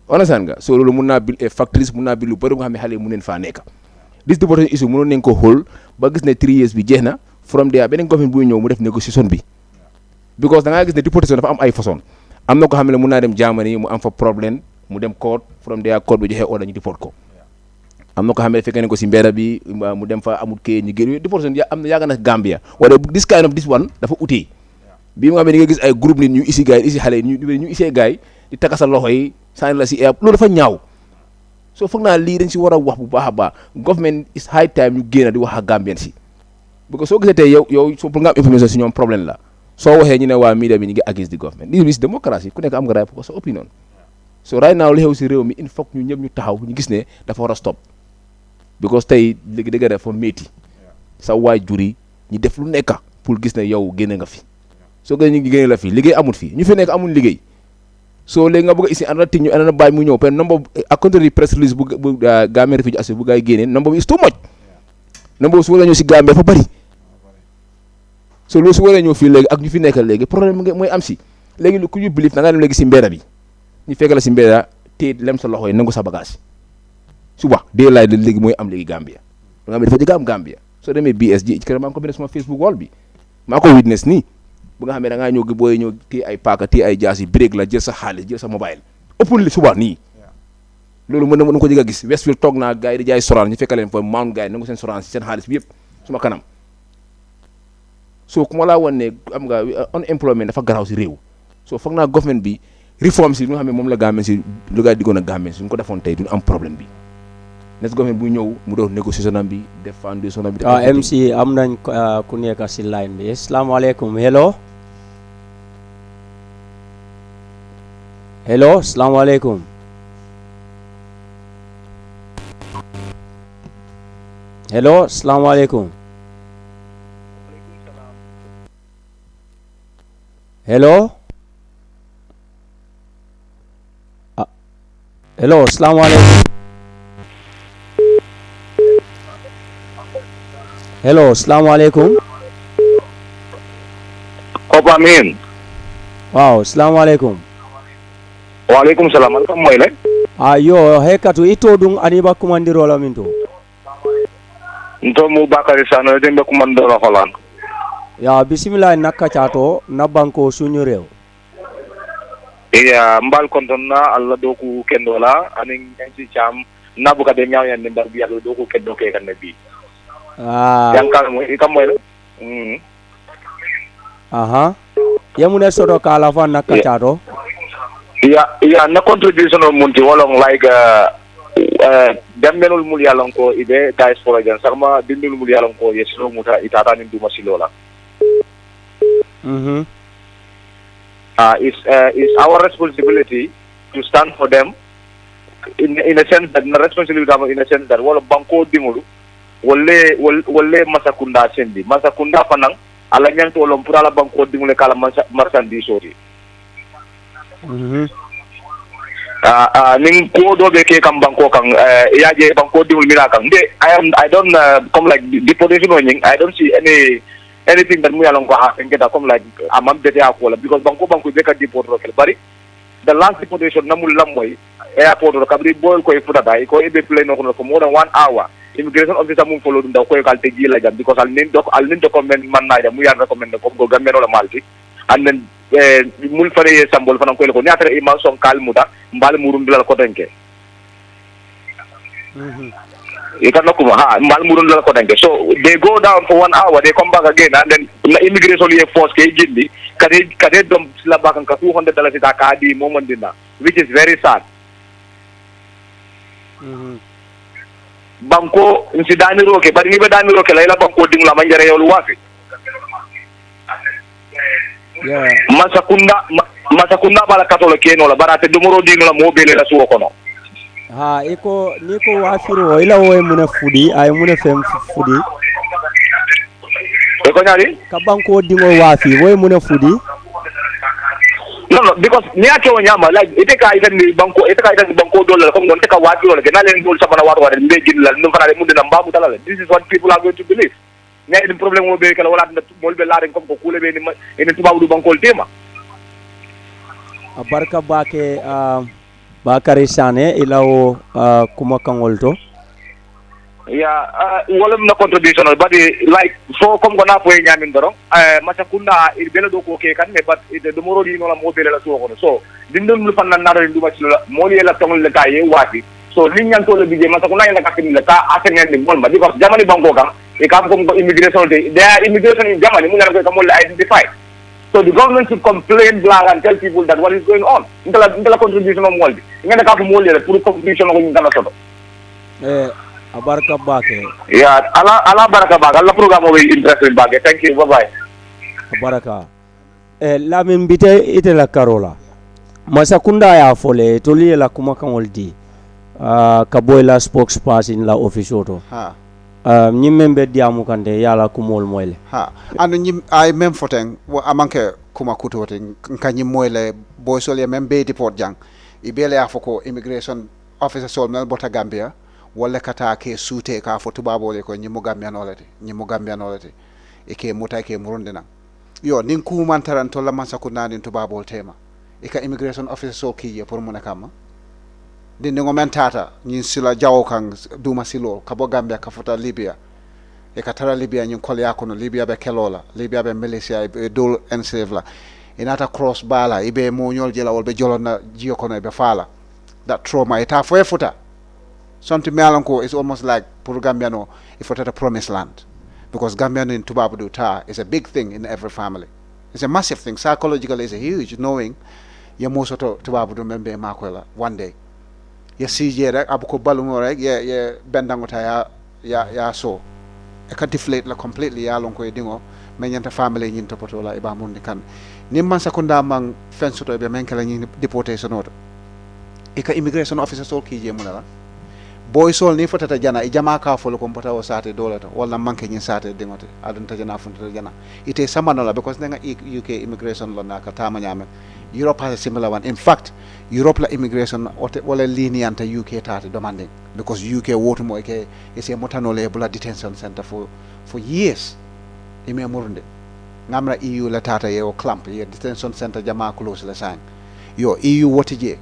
understand nga so loolu mun naa bil factories mun naa bil lu bëri nga xam ne xale mun neen faa nekk this deportation issue mënoon nañ ko xool ba gis ne 3 years bi jeex na from there beneen government buy ñëw mu def négociation bi because da ngaa gis ne deportation dafa am ay façon am na ko xam ne mun naa dem Germany mu am fa problème mu dem court from there court bi joxe order ñu deport ko am na ko xam ne fekkee ne ko si mbedda bi mu dem fa amul kayit ñu génn deportation am na yàgg na Gambia wala this kind of this one dafa utee bii nga xam ne di nga gis ay groupe nit ñu isi gars yi isi xale yi ñu isee gars yi di takka sa loxo yi sànni la si air loolu dafa ñaaw soo foog naa lii dañ si war a wax bu baax a baax government is high time ñu génn di wax ak Gambien si parce que soo gisee tey yow soo pour nga am information si ñoom problème la soo waxee ñu ne waa media bi ñu ngi against the government lii is démocratie ku nekk am nga raay pour sa opinion so right now li xew si réew mi il faut ñu ñëpp ñu taxaw ñu gis ne dafa war a stop because tey léegi dëgg dafa métti sa waajur yi ñu def lu nekk pour gis ne yow génne nga fi soo gën ñu génne la fi liggéey amul fi ñu fi nekk amul liggéey soo léegi nga bëgg a isi another thing ñu another bàyyi mu ñëw parce que number according to press release bu Gambia Refugee Association bu gaa yi génnee number bi is too much number su war a ñëw si Gambia dafa bëri so loolu su war a ñëw fii léegi ak ñu fi nekk léegi problème mooy am si léegi ku ñu believe da ngaa dem léegi si mbedda bi ñu fekk la si mbedda te lem sa loxo yi nangu sa bagage suba dee laay léegi mooy am léegi Gambia da nga xam ne dafa jëgg am Gambia soo demee BSG ci kër maa ngi ko bind sama Facebook wall bi maa ko witness nii bu nga xam ne da ngaa ñëw gi booy ñëw téye ay paaka téye ay jaas yi break la jël sa xaalis jël sa mobile ëppul li suba nii loolu mën na ko jëg a gis Westfield toog naa gars yi di jaay soraan ñu fekk leen fa mount gars yi nangu seen soraan si seen xaalis bi yëpp suma kanam so ku ma laa wan ne am nga unemployment dafa garaaw si réew so foog naa government bi reform si lu nga xam ne moom la Gambien si lu gaa diggoon a Gambien si ñu ko defoon tey duñu am problème bi nes government bu ñëw mu doon négociation am bi def foundation am bi MC am nañ ku nekk si line bi asalaamaaleykum hello asalaamaaleykum asalaamaaleykum hello hello assalamu alaikum hello assalamu alaikum Kopa min. wow assalamu alaikum Waalaikum salam. Alkam moy le. yo hekatu ito dum aniba kumandiro la minto Nto mu bakari sano dembe kumando la holan. ya bismillah nakka chato na banko suñu rew Iya mbal kontonna alla doku kendola aning ci cham nabu ka de nyaaw yan ndar bi alla doku keddo ke kan nabi. Yang kal mo ikam moy le. aha yamune sodo kala fa nakka chato Iya na contribution of munti wolong like dembenul mul yalon ko ibe diaspora jan sama dindul mul yalon ko yeslo muta itata nin duma silola. It's our responsibility to stand for them in a sense that responsibility in a sense that wala banko dimulu wolle masakunda sendi masakunda fanang ala nyanto wolom pura la banko dimule kala marsandi sori ning ko do be ke kam banko kan yaje banko dimul mira kan I don't come like deportation or I don't see anything that mu yalong ko happen get come like amam bete akola because banko be ka deport ro kel bari the last deportation namul lamoy airport ro kabri boy ko futa dai ko be plane no ko more than 1 hour immigration officer mum follow dum da ko kal te gila jam because al nin document man na mu yar recommend ko go gambe no la malti and then mul fare sambol fanan ko ko nyata e man son kalmuda mbal murum dal ko denke ikan kuma mbal murum dal ko denke so they go down for 1 hour they come back again and then immigration force ke jindi kade dom la bakan ka $200 ta ka di moment dina which is very sad banko insidani roke bari ni be dani roke la banko ding la manjare yow lu wafi masakunda bala katolo keno la barate domoro dino la mobile la suwo kono iko niko wafiro ila wo muna fudi ay muna fem fudi e ko nyali ka banko dingo wafi wo muna fudi no because ni acho nyama like ite ka banko dollar comme non te ka wafi wala gena len dol sabana wato wala mbe gin la no fana munde na mbamu talala this is what people are going to believe ngay dem problème mo be kala wala na molbe la ren comme ko kule be ni ene tubabu du bankol tema barka bake bakari sane ilawo kuma kangolto wolum na contribution but like so comme ko na po nyamin doro masakunda il bela do ko ke kan ne but ide do moro di no la mo bela la so ko so dindum lu fan na naro du ma ci la mo li la tongol le kaye wati so li ñan to le bije masakunda la kakini le ka asengen ni bon ba because jamani banko kan e kam ko immigration they are immigration in Germany mu ngana ko kam mo identify. So the government should complain black and tell people that what is going on. Intela contribution of Moldi. Ngene ka ko moli le pour contribution ko ngana soto. Abaraka bake. Ala baraka bake. Allah program we interested bake. Thank you. Bye bye. Abaraka. La min bite ite la karola. Masakunda ya fole toli la kuma kangoldi. Kaboy la spokesperson la office auto. Nyimembe diamu kande yala kumol moyle anu nyim ay mem foten amanke kuma kutote kanyi moyle boy sol ya membe deport jang ibele afoko immigration officer sol mel bota Gambia wala kata ke sute ka fotu babole ko nyimu Gambia nolete ike muta ke murundina yo nin ku man taranto la mansa kunani to babol tema ika immigration officer sol kiye pour mun kama dinde ngo men tata ñin sila jawo kan duma silo kabo Gambia ka fota Libya e ka tara Libya ñin kol yakono Libya be kelola Libya be militia e dol enslave la inata cross bala ibe mo ñol jela wol be jolona jiyo kono be fala that trauma ita fo e fota something melanko is almost like pour Gambia no if for a promised land because Gambia in Tubabu do ta is a big thing in every family. It's a massive thing. Psychologically it's a huge knowing ya moso to Tubabu do membe makwela one day ya CJ rek abu ko balumo rek ya bendangota ya so e ka deflate la completely ya lon ko e dingo menyanta family nyin to poto la iba mun kan nim man sakunda man fenso to be men kala nyin deportation oto e ka immigration officer so ki je mun la boy sol ni fotata jana e jama ka folo ko mbota o sate dolata wala manke nyi sate dingote adun ta jana funta jana ite samanola because nenga UK immigration lo na ka tama nyame Europe has a similar one. In fact, Europe la immigration wala lenient UK tata demanding because UK wotu mo ke is a motanole bula detention center for years ime murunde ngamra EU la tata ye o clamp ye detention center jama close la sang yo EU woti je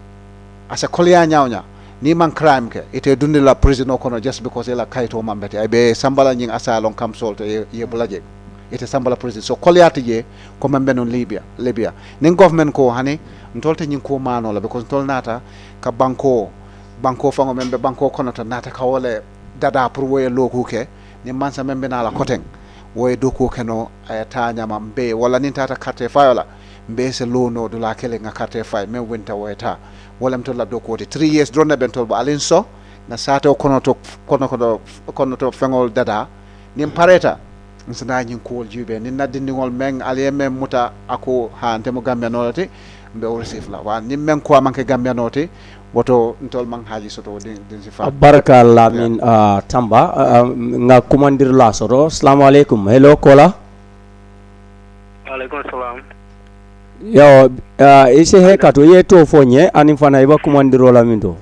asa kolya nyawnya ni man crime ke ite dundi la prison kono just because ela kayto mambete ay be sambala nying asalon kam solte ye bulaje ite sambala prison so kolyati je ko mambe non libya nin government ko hani ntolte nyin ko mano la because ntol nata ka banko fango membe banko kono to nata ka wole dada pour woye loku ke ni mansa membe na la koteng woye doko keno ta nyama mbe wala nin tata carte fayola mbe se lono do la kele nga carte fay men winta woye ta wala mto la doko de 3 years drone bentol ba alin so na sato kono to fengol dada nim pareta nsana nyin ko jube ni nadindingol men aliye men muta ako ha antemo gambia nolati mbe o receive la wa ni men ko manke gambia noti woto ntol man haji soto din si fa baraka Allah min tamba nga kumandir la soto assalamu alaikum hello kola alaikum salam yo ise hekato ye to fonye ani fana iba kumandiro la mindo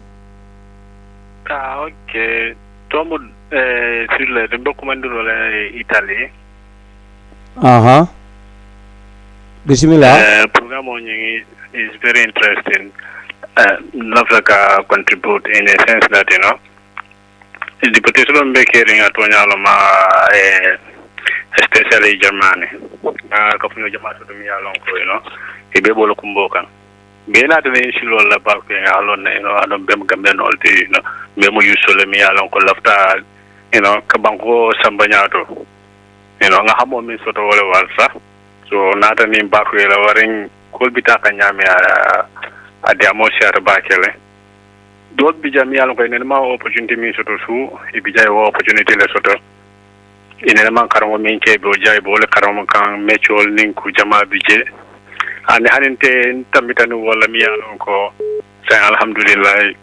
okay tomu sur le dembo kumandiro la Italie bismillah program on is very interesting. Love like contribute in a sense that the deportation of hearing at Wanyaloma, especially Germany. Kafino Jamato to me along, a bebo kumbokan. Being at the issue of the back alone, I don't be Gambian all the memo usually me along Kolafta, Kabango Sambanyato. Ngahamo means sort of all the so not an impact wearing could be Takanyami at the Amosia Bakele. Don't be Jamia in my opportunity means to sue, if you have opportunity lesser. In a man Karamo Minke, Bojai, Bola Karamokan, Metro, Ninku, Jama Bije, and the Haninte Tamitanu Walamia Lonko, say Alhamdulillah,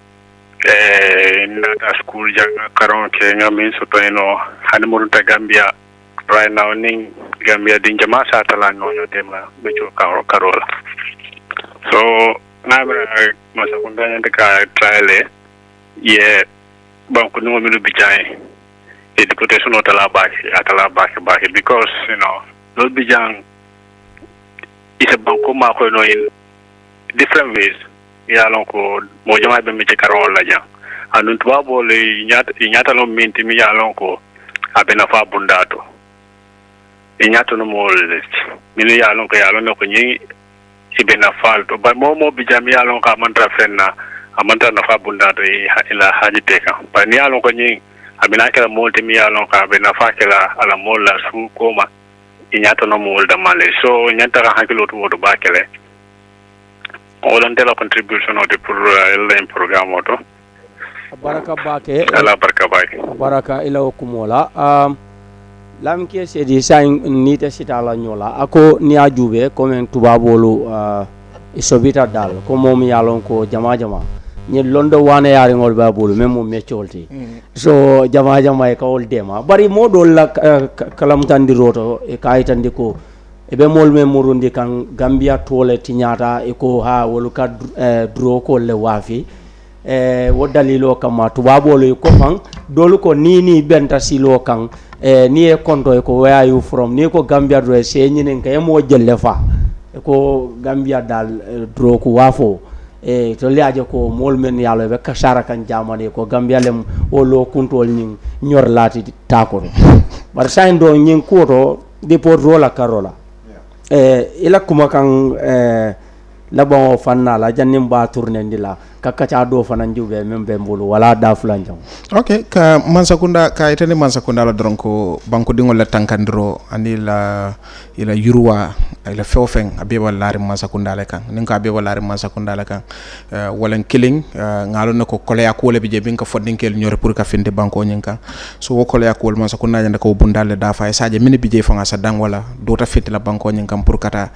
not a school young Karon Kenya means to Hanamurta Gambia. Right now, Ning Gambia Dinjama Satalan no Yotema, Metro Carola. So, Masakunda and the car trial, Bankuno Bijay, a deportation of Talabaki, because, those Bijang is a Banco Marco in different ways. Yalonko, Mojama Bemicarola, and Untwabo, Yatalo Minti Yalonko, Abenafa Bundato. Inyato no more list. Mini yalon ka yalon ko nyi ibena falto ba momo bijami yalon ka mantra fenna amanta na fa bunda to ila haji teka ba ni yalon ko nyi abina kala molti mi yalon ka bena fa kala ala molla su koma inyato no mol da male so nyanta ka hakilo to wodo bakele on tela contribution of the program auto baraka bake ala baraka bake baraka ila kumola lam ke se di sa ni te sita la nyola ako ni ajube comme tubabolu isobita dal ko mom yalon ko jama ni londo wane yari ngol babulu memo mecholti so jama e kawol dema bari modol la kalam tandi roto e kayitandi ko e be mol me murundi kan gambia tole tinyata e ko ha wolu ka dro ko le wafi wo dalilo kama tubabolu ko fan dolu ko nini benta silo kan ni e konto e ko where are you from ni ko gambia do se nyinen kay mo jelle fa e ko gambia dal dro ko wafo to liaje ko mol men yalo be kasara kan jamane ko gambia lem o lo kuntol nyin nyor lati tako bar sain do nyin ko to deport rola karola ila kuma kan labon fanna la jannim ba tourner ndila kakacha do fanan jube membe mbulu wala da fulanjam okay ka mansakunda ka itene mansakunda la dronko banko dingol la tankandiro ani la ila yurwa ila fewfeng abeba lari mansakunda la kan ninka abeba lari mansakunda la kan wala killing ngalo nako kolya ko le bije binka fodinkel nyore pour ka finde banko nyinka so wo kolya ko mansakunda nyanda ko bundale da fa saje mini bije fanga sa dang wala do ta fitte la banko nyinka pour kata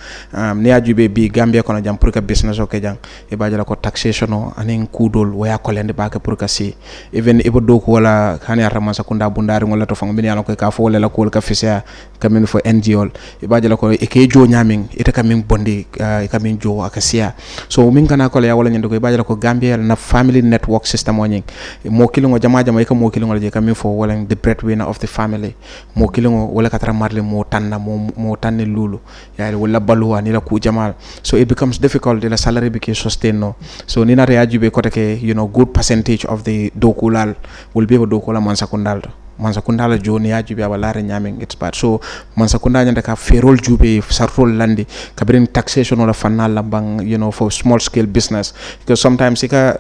ni ajube bi gambia kono jam pour ka business o ke jang e bajala ko taxation anin kudol waya kolende bake pour kasi even ibo doku wala hani arama sakunda bundari wala to fang min yalon ko ka fo wala la ko ka fisa kamin fo NGO ibaje la ko e ke jo nyamin ita kamin bondi kamin jo akasia so min kana ko ya wala nyande ko ibaje la ko Gambia na family network system woni mo kilingo jama jama ka mo kilingo je kamin fo wala the breadwinner of the family mo kilingo wala katara marle mo tanna mo tanne lulu ya wala baluwa ni la ku jamal so it becomes difficult the salary became sustain no so nina reajube kotake good percentage of the dokulal will be able dokula mansakundal joni ajube abalare nyaming it's bad so mansakunda nyanda ka ferol jube sarrol landi kabrin taxation wala fanal lambang for small scale business because sometimes ika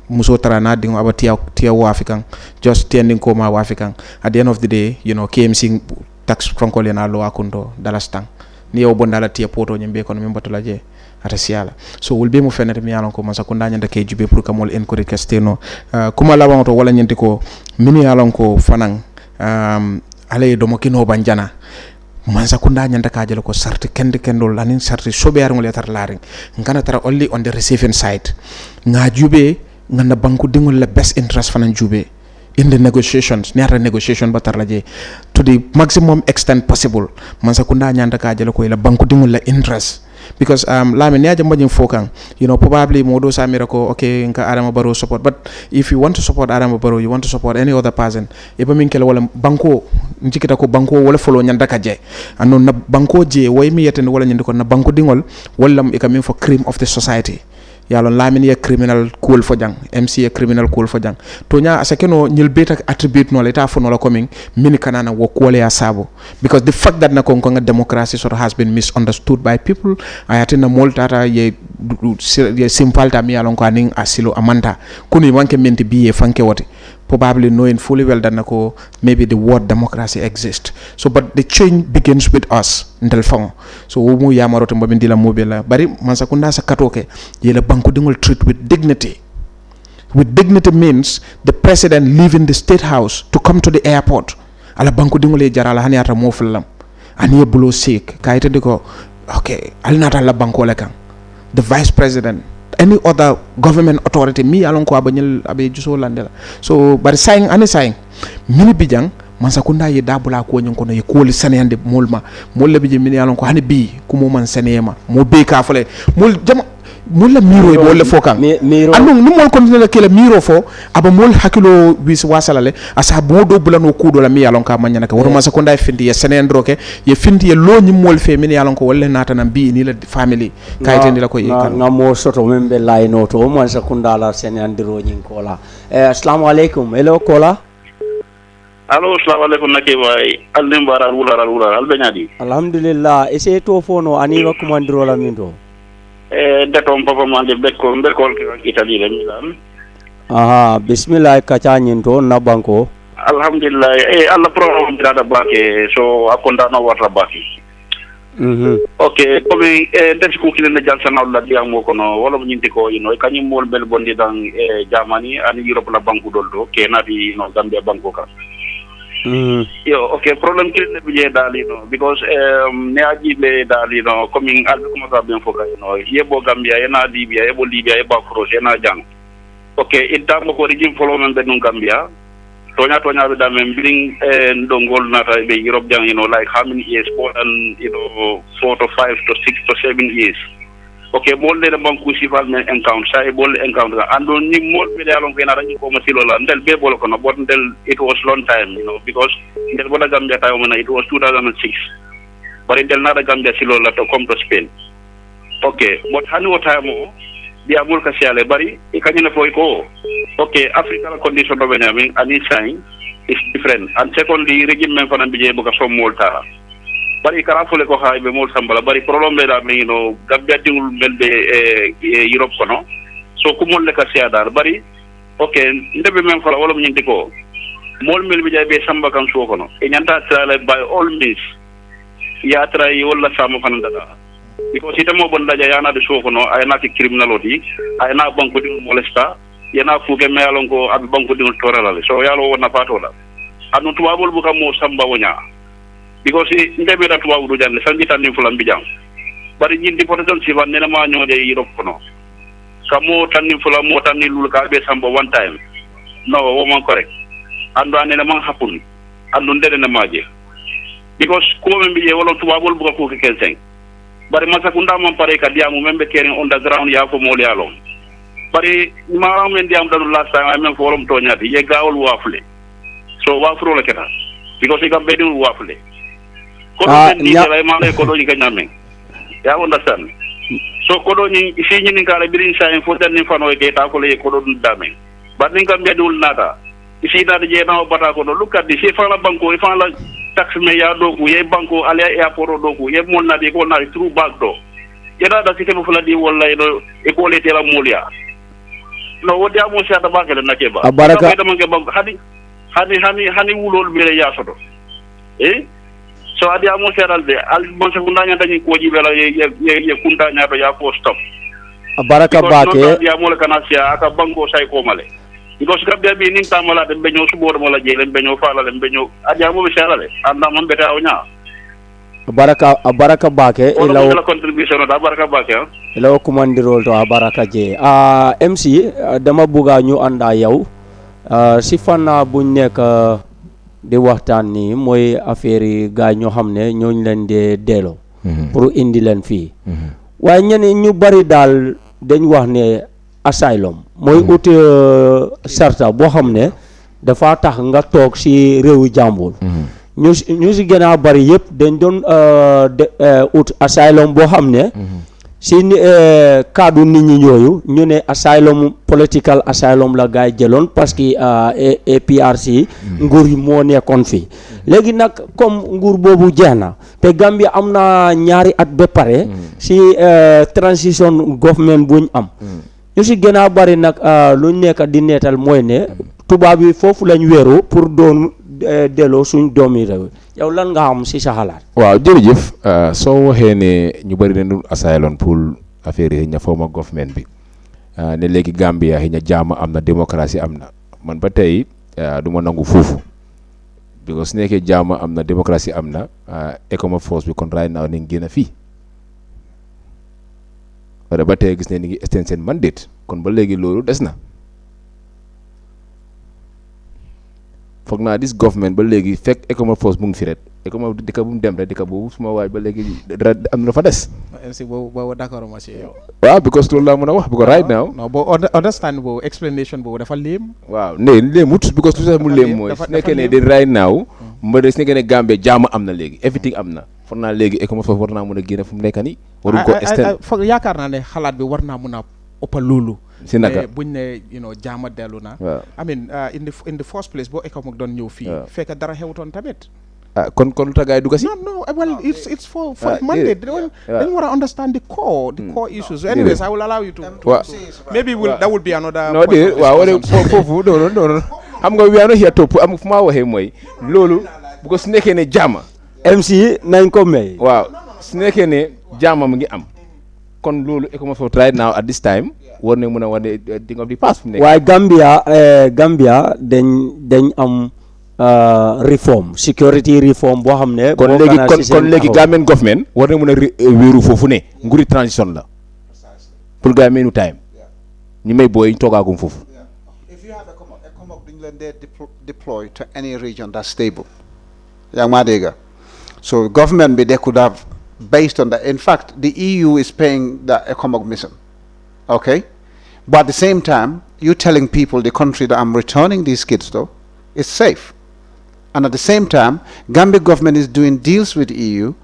muso tarana dingo abatia wafikan just tending koma wafikan at the end of the day KMC tax frankole na lo akundo dalastang ni yo bondala tia poto nyembe kono membatula je atasiala so will be mo fenete mi yalon ko mansakunda nyanda ke jube pour kamol encourage casteno kuma lawan to wala nyenti ko mini yalon ko fanan ale do mo kino banjana mansakunda nyanda ka jelo ko sarti kendol lanin sarti sobear ngol yatar laring ngana tara only on the receiving side nga jube ngana banku dingol la best interest fanan jube in the negotiations negotiation batarlaje to the maximum extent possible mansakunda nyanda ka jelo ko la banku dingol la interest because lami niaja mbajin fokan probably modo samira ko okay nka Adama Barrow support but if you want to support Adama Barrow you want to support any other person eba min kala wala banko njikita ko banko wala folo nyanda ka je anon na banko je way mi yeten wala nyindi ko na banko dingol wala e kamin for cream of the society yalon lamin ye criminal cool fo jang MC ye criminal cool fo jang to nya asakeno nyil beta attribute no leta fo no la coming mini kanana wo kole ya sabo because the fact that na konga democracy sort of has been misunderstood by people ayatina moltata ye simple ta mi yalon ko aning asilo amanda kuni manke menti biye fanke wote probably knowing fully well that nako maybe the word democracy exists so but the change begins with us ndel fang so mu yamaroto mbabindila mobile bari mansakunda sa katoke yela banku dingol treat with dignity means the president leaving the state house to come to the airport ala banku dingol e jarala hani ata moflam ani bulo sik kayite diko okay alnata la banko le kan the vice president any other government authority mi alon ko abanyel abe juso landela so bari saying mini bijang mansakunda ye dabula ko nyon kono ye koli saneyande molma molle bije mini alon ko hani bi kumo man saneyema mo be ka fole mol jama molla miro e molle fokan anu ni mol kontinel kele miro fo aba mol hakilo wis wasalale asa bodo bulano kudo la mi alon ka manyana ka woto mansakunda e findi ye senendroke ye findi ye lo ni mol fe mini alon ko wolle nata na bi ni la family kayte ni la ko ngamo soto membe layno to mansakunda la senendro nyin kola assalamu alaikum hello kola allo assalamu alaikum nake way alnim baral wulal albenyadi alhamdulillah ese to fono ani wa kumandiro la mindo datom papa mande bekko Italy la Milan aha bismillah kacha nyinto na banko alhamdulillah alla program dada bake so akonda no warta bake okay comme def ko kile na jal sana la diam mo kono wala nyinti ko kanyum mol bel bondi dan Germany ani Europe la banku doldo ke na di Gambia banko ka yo okay problem kile be dali because ne aji be dali coming al kuma ka bien foka yebo Gambia yana Libya yebo yeba cross yana jang okay idda mo ko rigim follow men be no Gambia tonya be da men bring ndongol nata be Europe jang like how many years more than 4 to 5 to 6 to 7 years okay bol de banku sifal men account say bol account ando ni mol be dalon ko na raji ko ma silo la ndel be bol ko no bot ndel it was long time because ndel boda Gambia tayo man it was 2006 but ndel na Gambia silo la to come to Spain okay but hani wota mo dia mol ka siale bari e kanyina foy ko okay Africa la condition do benyamin ani sign is different and secondly regime men fana bije bu ka so molta bari kala fole ko haybe mol sambala bari problème da me Gambia dingul melbe Europe kono so ko mol le ka siadar bari okay ndebe men fala wala nyindi ko mol melbe jaybe samba kan so kono e nyanta trala by all means ya tray wala sama fana dada because itamo bon daja yana de so kono ay na ki criminality ay na banko dingul molesta yana fuge me yalon ko ab banko dingul torala so yalo wona fatola anu tubabol bu kam mo samba wonya because ndebe da tuwa udu janne sanji tan fulam bijam bari ñindi Deportation si van nena ma ñode Europe kono kamo tanni fula mo tanni lul ka be sambo one time no woman correct andu anene man happen andu ndede na maje because ko men biye wala tubabol buka ko ke kenseng bari masakunda man pare ka diamu membe kering underground ya ko mol yalo bari maram men diam dadu last time amen forum to nyati ye gawol wafle so wafro la keta because ikam bedul wafle ko men ni la mane ko do ni kanyame ya understand so ko do ni si ni kala birin sa en fodan ni fano ke ta ko le ko do dame but ni kam bedul nata isi da je na bata ko do lukkat di si fa la banko fa la tax me ya do ku ye banko ale airport do ku ye mon na di ko na true back do yeda da sike fula di wallahi do e ko le tela molia no wodi amo si ata bakale na keba abaraka da manke banko hani wulol bele ya soto so adi amo si dal de al bon se kunda nya dañi ko jibela ye kunda nya do ya ko stop abaraka bake ya mo le kana sia aka banko say ko male because gabbe bi nin tamala de beño subo mo la jele beño fala le beño aja mo be sala le anda mon beta o nya abaraka bake ilaw la contribution da baraka bake ilaw kumandirol to abaraka je MC dama buga ñu anda yow si fana buñ nek di waxtaan ni mooy affaire yi gaa ñoo xam ne ñooñ leen dee delloo pour indi leen fii waaye ñeneen ñu bari daal dañ wax ne asylum mooy ut sarta boo xam ne dafa tax nga toog si réewu jàmbur ñu si gën a bari yëpp dañ doon ut asylum boo xam ne si kaddu nit ñi ñooyu ñu ne asylum political asylum la gaay jëloon parce que APRC nguur yi moo nekkoon fii léegi nag comme nguur boobu jeex na te Gambia am na ñaari at ba pare si transition government buñ am ñu si gën a bari nag luñ nekk di neetal mooy ne tubaab yi foofu lañ wéeru pour doon delloo suñ doomi réew yow lan nga xam si sa xalaat. waaw jërëjëf soo waxee ne ñu bëri nañu asylum pour affaire yi ña former government bi ne léegi Gambia xëy na jaama am na démocratie am na man ba tey du ma nangu foofu because su nekkee jaama am na démocratie am na economic force bi kon right now ni ngi génn fii wala ba tey gis ne ni ngi extend seen mandate kon ba léegi loolu des na foog naa this government ba léegi fekk economic force mu ngi fi ret economic dëkk bu mu dem rek dëkk boobu suma waay ba léegi dara am na fa des. MC boobu d'accord ma ci yow. waaw because loolu laa mën a wax because right now. non boo understand boobu explanation boobu dafa léem. waaw léemut because lu tax mu léem mooy su nekkee ne di right now mba de su nekkee ne Gambie jaama am na léegi everything am na foog naa léegi economic force war naa mën a génne fu mu nekk nii. waruñ ko extend foog yaakaar naa ne xalaat bi war naa mën a ëppal loolu. si naka buñ ne jaama dellu na. I mean in the first place boo economic doon ñëw fii. fekk dara xewtoon tamit. kon lu tax gaay dugg si. no well it's for mandate dañ war a understand the core issues. Anyways I will allow you to maybe that would be another no de waaw wala foofu non xam nga we are not here to am fu ma waxee mooy loolu bu ko su nekkee ne jaama MC nañ ko may waaw su nekkee ne jaama mu ngi am kon loolu economic force right now at this time war na mën a wane thing of the past fu mu nekk waaye Gambia dañ am reform security reform boo xam ne kon léegi Gambian government war na mën a wéeru foofu ne nguri transition la pour gars meenu time ñu may booy ñu toogaagum foofu. If you have a COMOG duñ leen dee deploy to any region that's stable yaa ngi maa dégg so government bi they could have based on that. In fact the EU is paying the COMOG mission, okay, but at the same time you telling people the country that I'm returning these kids to is safe. And at the same time, Gambia government is doing deals with the EU.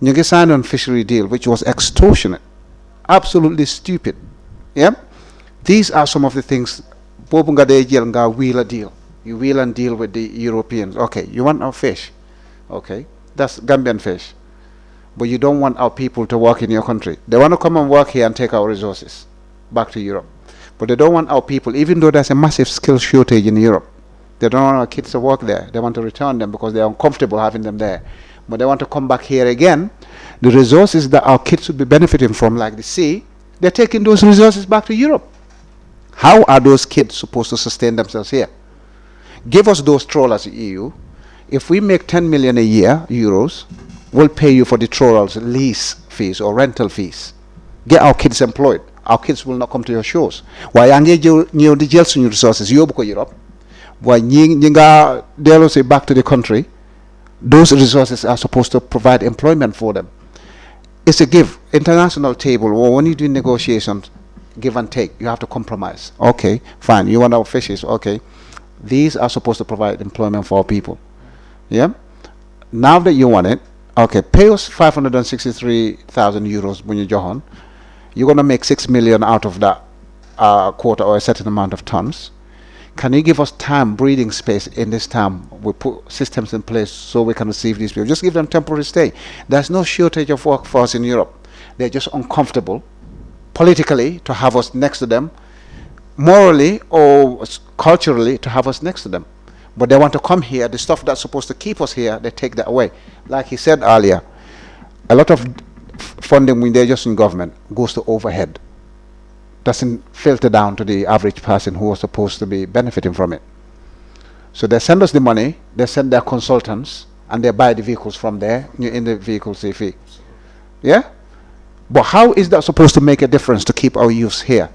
You signed on fishery deal, which was extortionate, absolutely stupid. Yeah, these are some of the things. Bobunga de nga wheel a deal. You wheel and deal with the Europeans. Okay, you want our fish. Okay, that's Gambian fish, but you don't want our people to work in your country. They want to come and work here and take our resources back to Europe, but they don't want our people. Even though there's a massive skill shortage in Europe. They don't want our kids to work there. They want to return them because they're uncomfortable having them there. But they want to come back here again. The resources that our kids would be benefiting from, like the sea, they're taking those resources back to Europe. How are those kids supposed to sustain themselves here? Give us those trawlers, EU. If we make 10 million a year, euros, we'll pay you for the trawlers lease fees or rental fees. Get our kids employed. our kids will not come to your shows. Why ange ñew di jël suñu resources yobu ko Europe. Why ñi nga delo say back to the country. Those resources are supposed to provide employment for them. It's a give. International table, or when you do negotiations, give and take, you have to compromise. Okay, fine. You want our fishes, okay. These are supposed to provide employment for our people. Yeah? Now that you want it, okay, pay us 563,000 euros when you join. You're going to make 6 million out of that quota or a certain amount of tons. Can you give us time, breathing space in this time? We put systems in place so we can receive these people. Just give them temporary stay. There's no shortage of workforce in Europe. They're just uncomfortable politically to have us next to them, morally or culturally to have us next to them. But they want to come here. The stuff that's supposed to keep us here, they take that away. Like he said earlier, a lot of funding when they're just in government goes to overhead. Doesn't filter down to the average person who was supposed to be benefiting from it. So they send us the money, they send their consultants, and they buy the vehicles from there. You're in the vehicle safety. Yeah? But how is that supposed to make a difference to keep our youths here?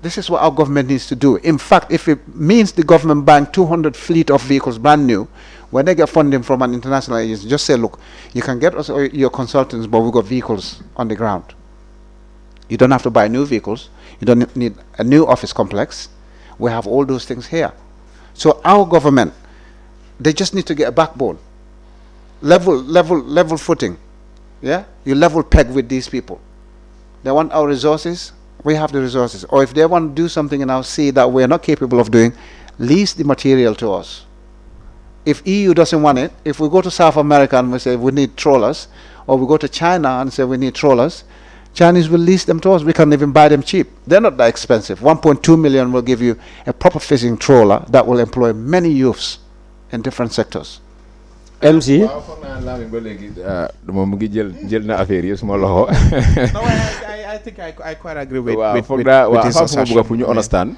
This is what our government needs to do. In fact, if it means the government buying 200 fleet of vehicles brand new, when they get funding from an international agency, just say, look, you can get us your consultants, but we've got vehicles on the ground. You don't have to buy new vehicles. You don't need a new office complex. We have all those things here. So our government, they just need to get a backbone. Level footing. Yeah? You level peg with these people. They want our resources. We have the resources. Or if they want to do something in our sea that we're not capable of doing, lease the material to us. If EU doesn't want it, if we go to South America and we say we need trawlers, or we go to China and say we need trawlers, Chinese will lease them to us. We can even buy them cheap. They're not that expensive. 1.2 million will give you a proper fishing trawler that will employ many youths in different sectors. MC. waaw foog naa Lamine ba léegi moom mu ngi jël na affaire yi suma loxo. No, I think I quite agree with waaw with foog naa waaw his xam nga assertion. bëgg pour ñu understand.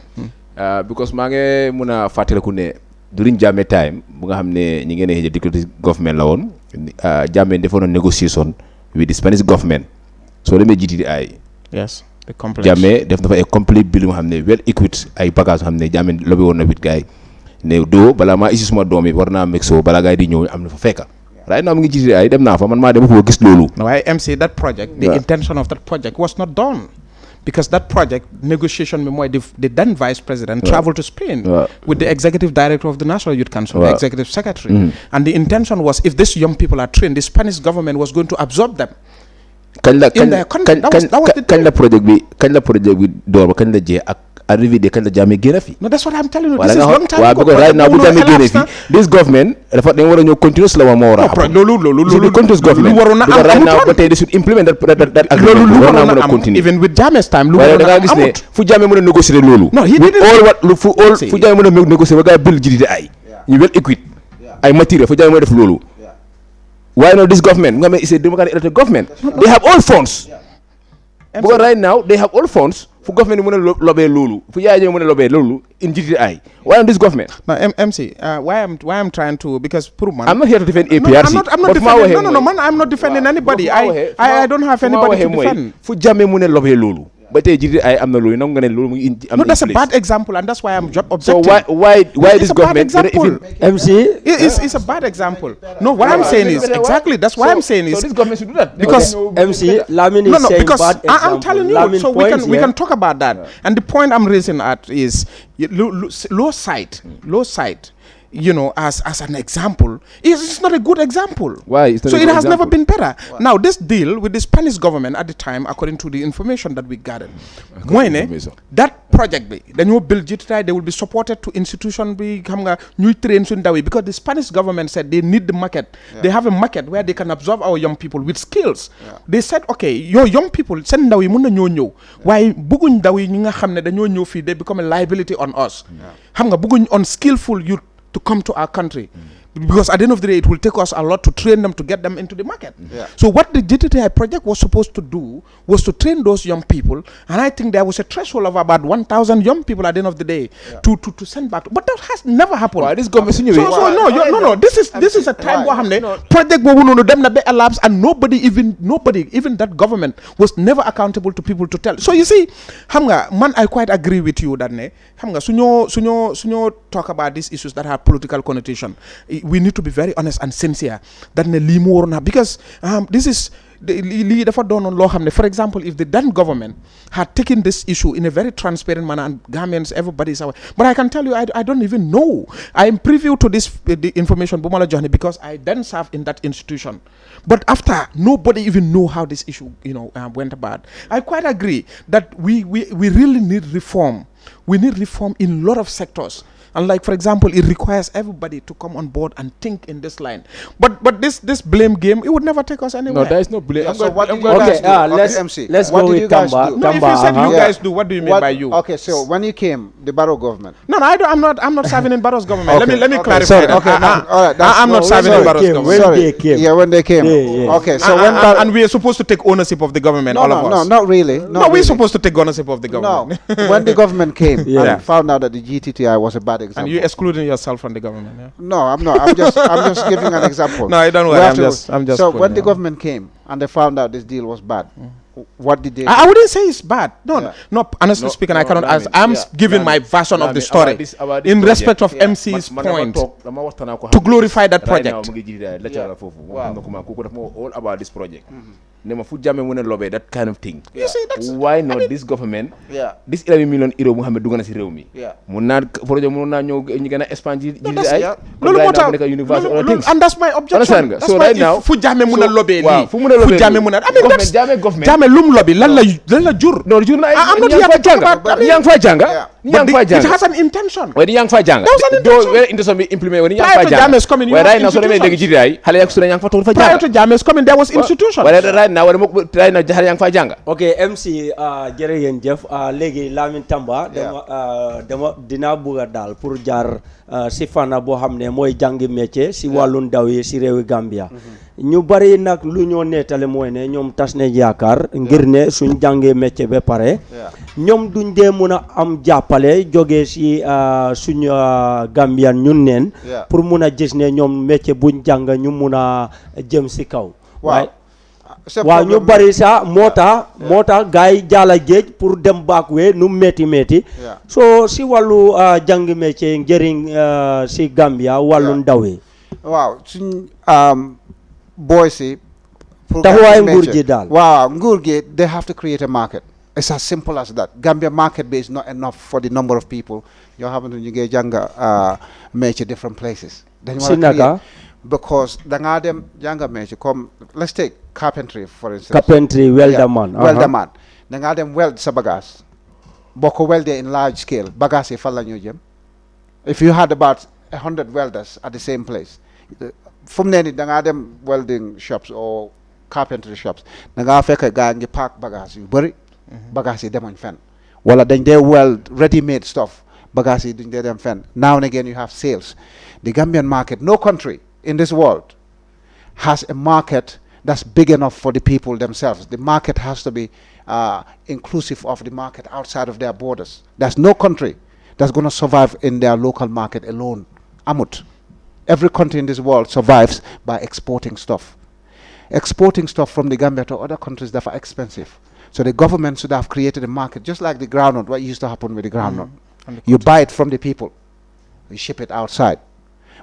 Because maa ngi mun a fàttaliku ne during Jammeh time bu nga xam ne ñi ngeen a difficulty government la woon Jammeh defoon na negotiation with the Spanish government. So let me GTI. Yes, the complex. Jammeh def na fa a complete bill mu xam ne well equipped ay bagages xam ne Jammeh lobby woon na with gars yi ne doo balaa maa isi suma doom yi war naa meg soo balaa gars yi di ñëw am na fa fekka. Right now mu ngi GTI dem naa fa man maa dem ko gis loolu. No, I MC that project. The intention of that project was not done. Because that project negotiation the then vice president traveled to Spain with the executive director of the National Youth Council, the executive secretary. And the intention was if these young people are trained, the Spanish government was going to absorb them. kañ la project bi door ba kañ la jee ak arrivé de kañ la Jammeh génn fi. No, that's what I'm telling you. This is long time ago. Because right now bu Jammeh génn fi this government dafa dañ war a ñëw continuous la moo war a am. loolu continuous government waroon na am right now ba tey they should implement that agreement loolu war naa mën a am continue. even with Jammeh's time lu waaye waroon da na ngaa am gis ne fu Jammeh mën a négocier loolu. No, he didn't. fu Jammeh mën a négocier ba gaa bill ji di ay ñu well equipped ay matériel fu Jammeh mën a def loolu. Why not this government nga xam ne it's a democratic elected government they have all funds. Because right now they have all funds fu government mën a lobee loolu fu yaay ñëw mën a lobee loolu in GTI. Why not this government? No, MC, why I'm trying to, because Puruman, I'm not here to defend APRC. No, I'm not defending. No, man, I'm not defending anybody. I don't have anybody to defend. Fu Jammeh mu ne lobee loolu ba tey GTI am na loolu nangu nga ne loolu mu ngi am. No, that's a bad example, and that's why I'm objecting. So why this government? MC, it's a bad example. No, what I'm saying is exactly that's why I'm saying is. So this government should do that Because MC, Lamine is saying because bad example. I'm telling you, Lamine so we can talk about that. And the point I'm raising at is low side, you know, as an example, it's not a good example. Why? It's not so a it good has example. never been better. Why? Now this deal with the Spanish government at the time, according to the information that we gathered, that project then you build it, they will be supported to institution new train because the Spanish government said they need the market. They have a market where they can absorb our young people with skills. They said, okay, your young people send ndaw yi mën na ñoo ñëw waaye bëgguñ ndaw yi ñi nga xam ne dañoo ñëw fii they become a liability on us. Xam nga bëgguñ unskillful youth to come to our country. because at the end of the day, it will take us a lot to train them to get them into the market. Yeah. So what the GTTI project was supposed to do was to train those young people, and I think there was a threshold of about 1,000 young people at the end of the day to send back. But that has never happened. Well, this government no. This is a time where project them na be elapsed, and nobody, even that government was never accountable to people to tell. So you see, hamga man, I quite agree with you that ne hamga sunyo talk about these issues that have political connotation. We need to be very honest and sincere that ne li mo warona, because this is li dafa doon loo xam ne, for example, if the then government had taken this issue in a very transparent manner, and Gambians, everybody is aware. But I can tell you, I don't even know. I am privy to this the information Bumala Johnny, because I then served in that institution. But after, nobody even know how this issue went about. I quite agree that we really need reform. We need reform in a lot of sectors. And like, for example, it requires everybody to come on board and think in this line. But this blame game, it would never take us anywhere. No, there is no blame. Yeah, so what did you guys do? MC. Let's What go did with Tamba. No, if you said you guys do, what do you mean by you? Okay, so when you came, the Barrow government. No, I'm not serving in Barrow's government. Okay. Let me clarify Sorry. that. Okay, all right. I'm not serving in Barrow's government. When they came. Yeah, when they came. Yeah. Okay, so and we are supposed to take ownership of the government, all of us. No, not really. No, we're supposed to take ownership of the government. No, when the government came Yeah. and found out that the GTTI was a bad example. And you're excluding yourself from the government. Yeah? No, I'm not. I'm just giving an example. No, I don't We worry. have I'm just. So putting when the it. government came and they found out this deal was bad, what did they? I wouldn't say it's bad. No, Yeah. no. Honestly speaking, I cannot. Lamin, I'm yeah, giving my Lamin, version of the Lamin, story about this in project. respect of Yeah. MC's Man, point dama waxtaan ak ko to xam- glorify that right now project. mu ngi jiite daal lecture la foofu. Wow. Xam na ko man kooku daf ma all about this project. Ne ma fu jàmme mu ne lobee that kind of thing. You see, that's Why not this government? Yeah. This 11 million euro mu xam ne dugg na si réew mi. Yeah. Mun naa projet mun naa ñëw ñu gën a expand ji that's- ay. yeah. Loolu moo tax university or things. and that's my objection. Understand nga? That's So why right if now- fu jaame mun a so- lobby waaw, lii fu mun a lobby jaame lii. mun a I mean that's Government. jaame lum lobby lan la jur. Non jur na I'm not ñi here yaa ngi to fay talk jànga. about- I mean- Ñi yaa ngi fay jànga. Yeah. Ñi yaa But ngi fay it jànga. has an intention. Waaye di yaa ngi fay jànga. That was an Doo intention. where intention bi implement wala ñi yaa ngi Prior fay to jànga. Jammeh's coming, you Waaye have right now soo demee léegi institutions. jiite ay xale yaa su ne yaa ngi fa toog fa Prior jànga. to Jammeh's coming, there was institution. Waaye right now wala right now xale yaa ngi fay jànga. ok MC jërë ngeen jëf léegi Lamin Tamba dama dinaa bugg a daal pour jaar si fànna boo xam ne mooy jàngi métier si wàllu ndaw yi si réewi Gambia ñu bari nag lu ñoo nettale mooy ne ñoom tas ne yaakaar ngir ne suñ jàngee métier ba pare ñoom duñ dee mun a am jàppale jógee si suñ Gambian ñun neen pour mun a gis ne ñoom métier buñ jàng ñu mun a jëm si kaw waaw ñu bari sax moo tax gars yi jaala géej pour dem baak wee nu métti so si wàllu jàng métier njëriñ si Gambia wàllu ndaw yi waaw suñ boy si taxawaay nguur gi daal waaw nguur gi they have to create a market. It's as simple as that. Gambia market base is not enough for the number of people yoo xamante ñu ngi jàng métier different places dañu war a create because da ngaa dem jàng métier comme let's take carpentry for instance. carpentry welderman welderman da ngaa dem weld sa bagage boo ko weldee in large scale bagage yi fan la ñuy jëm if you had about 100 welders at the same place fu mu ne nii da ngaa dem welding shops or carpentry shops da ngaa fekk gaa ngi pack bagage yu bëri bagage yi demuñ fenn wala dañ dee weld ready made stuff bagage yi duñ dee dem fenn now and again you have sales. The Gambian market, no country in this world has a market that's big enough for the people themselves. The market has to be inclusive of the market outside of their borders. There's no country that's going to survive in their local market alone. Amut. Every country in this world survives by exporting stuff. Exporting stuff from the Gambia to other countries that are expensive. So the government should have created a market, just like the groundnut, what used to happen with the groundnut. You buy it from the people. You ship it outside.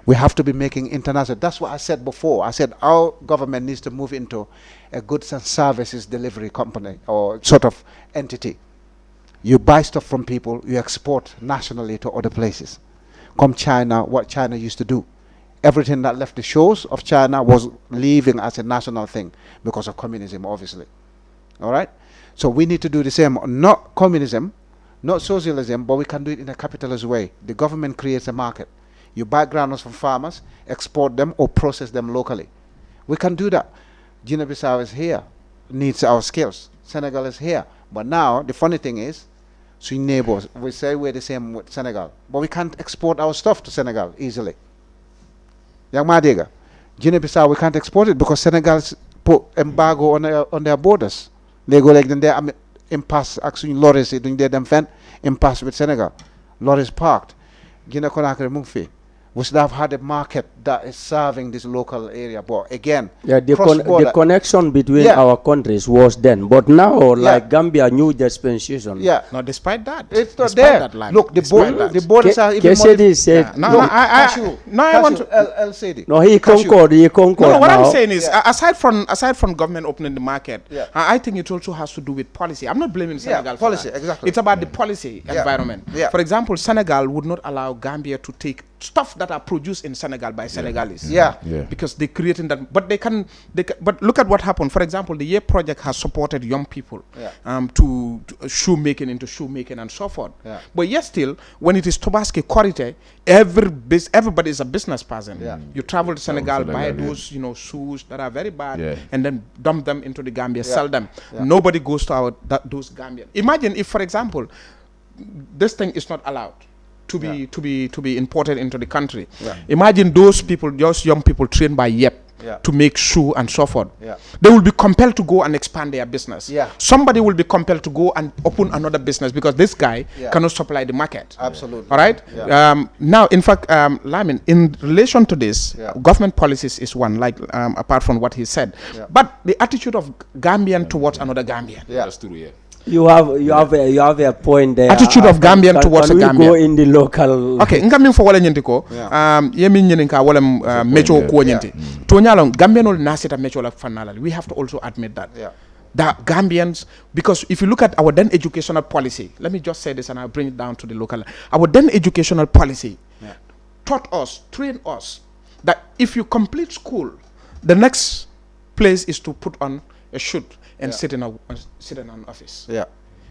We have to be making international. That's what I said before. I said our government needs to move into a goods and services delivery company or sort of entity. You buy stuff from people, you export nationally to other places. Come China, what China used to do. Everything that left the shores of China was leaving as a national thing because of communism, obviously. All right? So we need to do the same. Not communism, not socialism, but we can do it in a capitalist way. The government creates a market. You buy granules from farmers, export them or process them locally. We can do that. Guinea-Bissau is here, needs our skills. Senegal is here. But now, the funny thing is, so neighbors, we say we're the same with Senegal, but we can't export our stuff to Senegal easily. Yang Madega. Guinea-Bissau, we can't export it because Senegal's put embargo on their borders. They go like then they am impasse actually lorries doing their them fence impasse with Senegal. Lorries parked. Guinea-Conakry Mungfi. We should have had a market that is serving this local area. But again, the connection between our countries was then. But now, like Gambia, new dispensation. Yeah. No, despite that. It's not there. Look, the borders are even more... I want to... El Sedi. No, he concord. No, what I'm saying is, aside from government opening the market, I think it also has to do with policy. I'm not blaming Senegal for policy, that. exactly. It's about the policy environment. Yeah. For example, Senegal would not allow Gambia to take stuff that are produced in Senegal by Senegalese. Because they're creating that. But but look at what happened. For example, the Year Project has supported young people to shoemaking and so forth. But yet still, when it is Tobaski Korite, everybody is a business person. You travel to Senegal, buy those shoes that are very bad, and then dump them into the Gambia, sell them. Nobody goes to those Gambian. Imagine if, for example, this thing is not allowed to be imported into the country. Imagine those people, those young people trained by YEP to make shoe and so forth. They will be compelled to go and expand their business. Somebody will be compelled to go and open another business because this guy cannot supply the market. Absolutely. All right. Now, in fact, Lamin, in relation to this, government policies is one, like apart from what he said, but the attitude of Gambian towards another Gambian. That's true. You have a point there. Attitude of Gambian towards a Gambian. Go in the local. Okay, ngam for wala nyenti ko. Yemi nyini ka wala mecho ko nyenti. To nyalo Gambian ol nasita mecho la fanala. We have to also admit that. The Gambians, because if you look at our then educational policy, let me just say this and I'll bring it down to the local. Our then educational policy trained us that if you complete school, the next place is to put on a suit and sit in an office.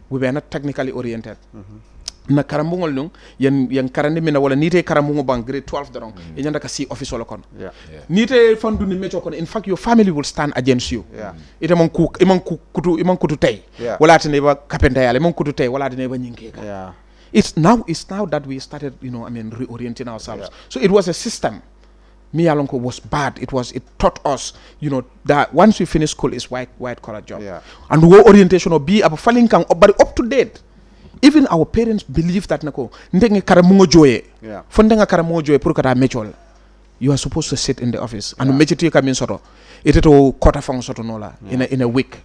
We were not technically oriented. Na karambungol nung yan karandi mina wala nite karambungo bang grade 12 dorong yanda ka see office wala kono. Nite fandu ni mecho kono. In fact, your family will stand against you. Ite man kutu tay. Wala tene ba kapenta yale man kutu tay wala tene ba nyinke. It's now that we started, reorienting ourselves. So it was a system. Miyalonko was bad. It taught us, that once we finish school is white collar job. And we orientation or be about falling but up to date. Even our parents believe that nako ndenge karamungo joye. Fondenga karamungo joye pour kata mechol. You are supposed to sit in the office and mechitu kamin soto. Ite to quarter fang soto nola in a week.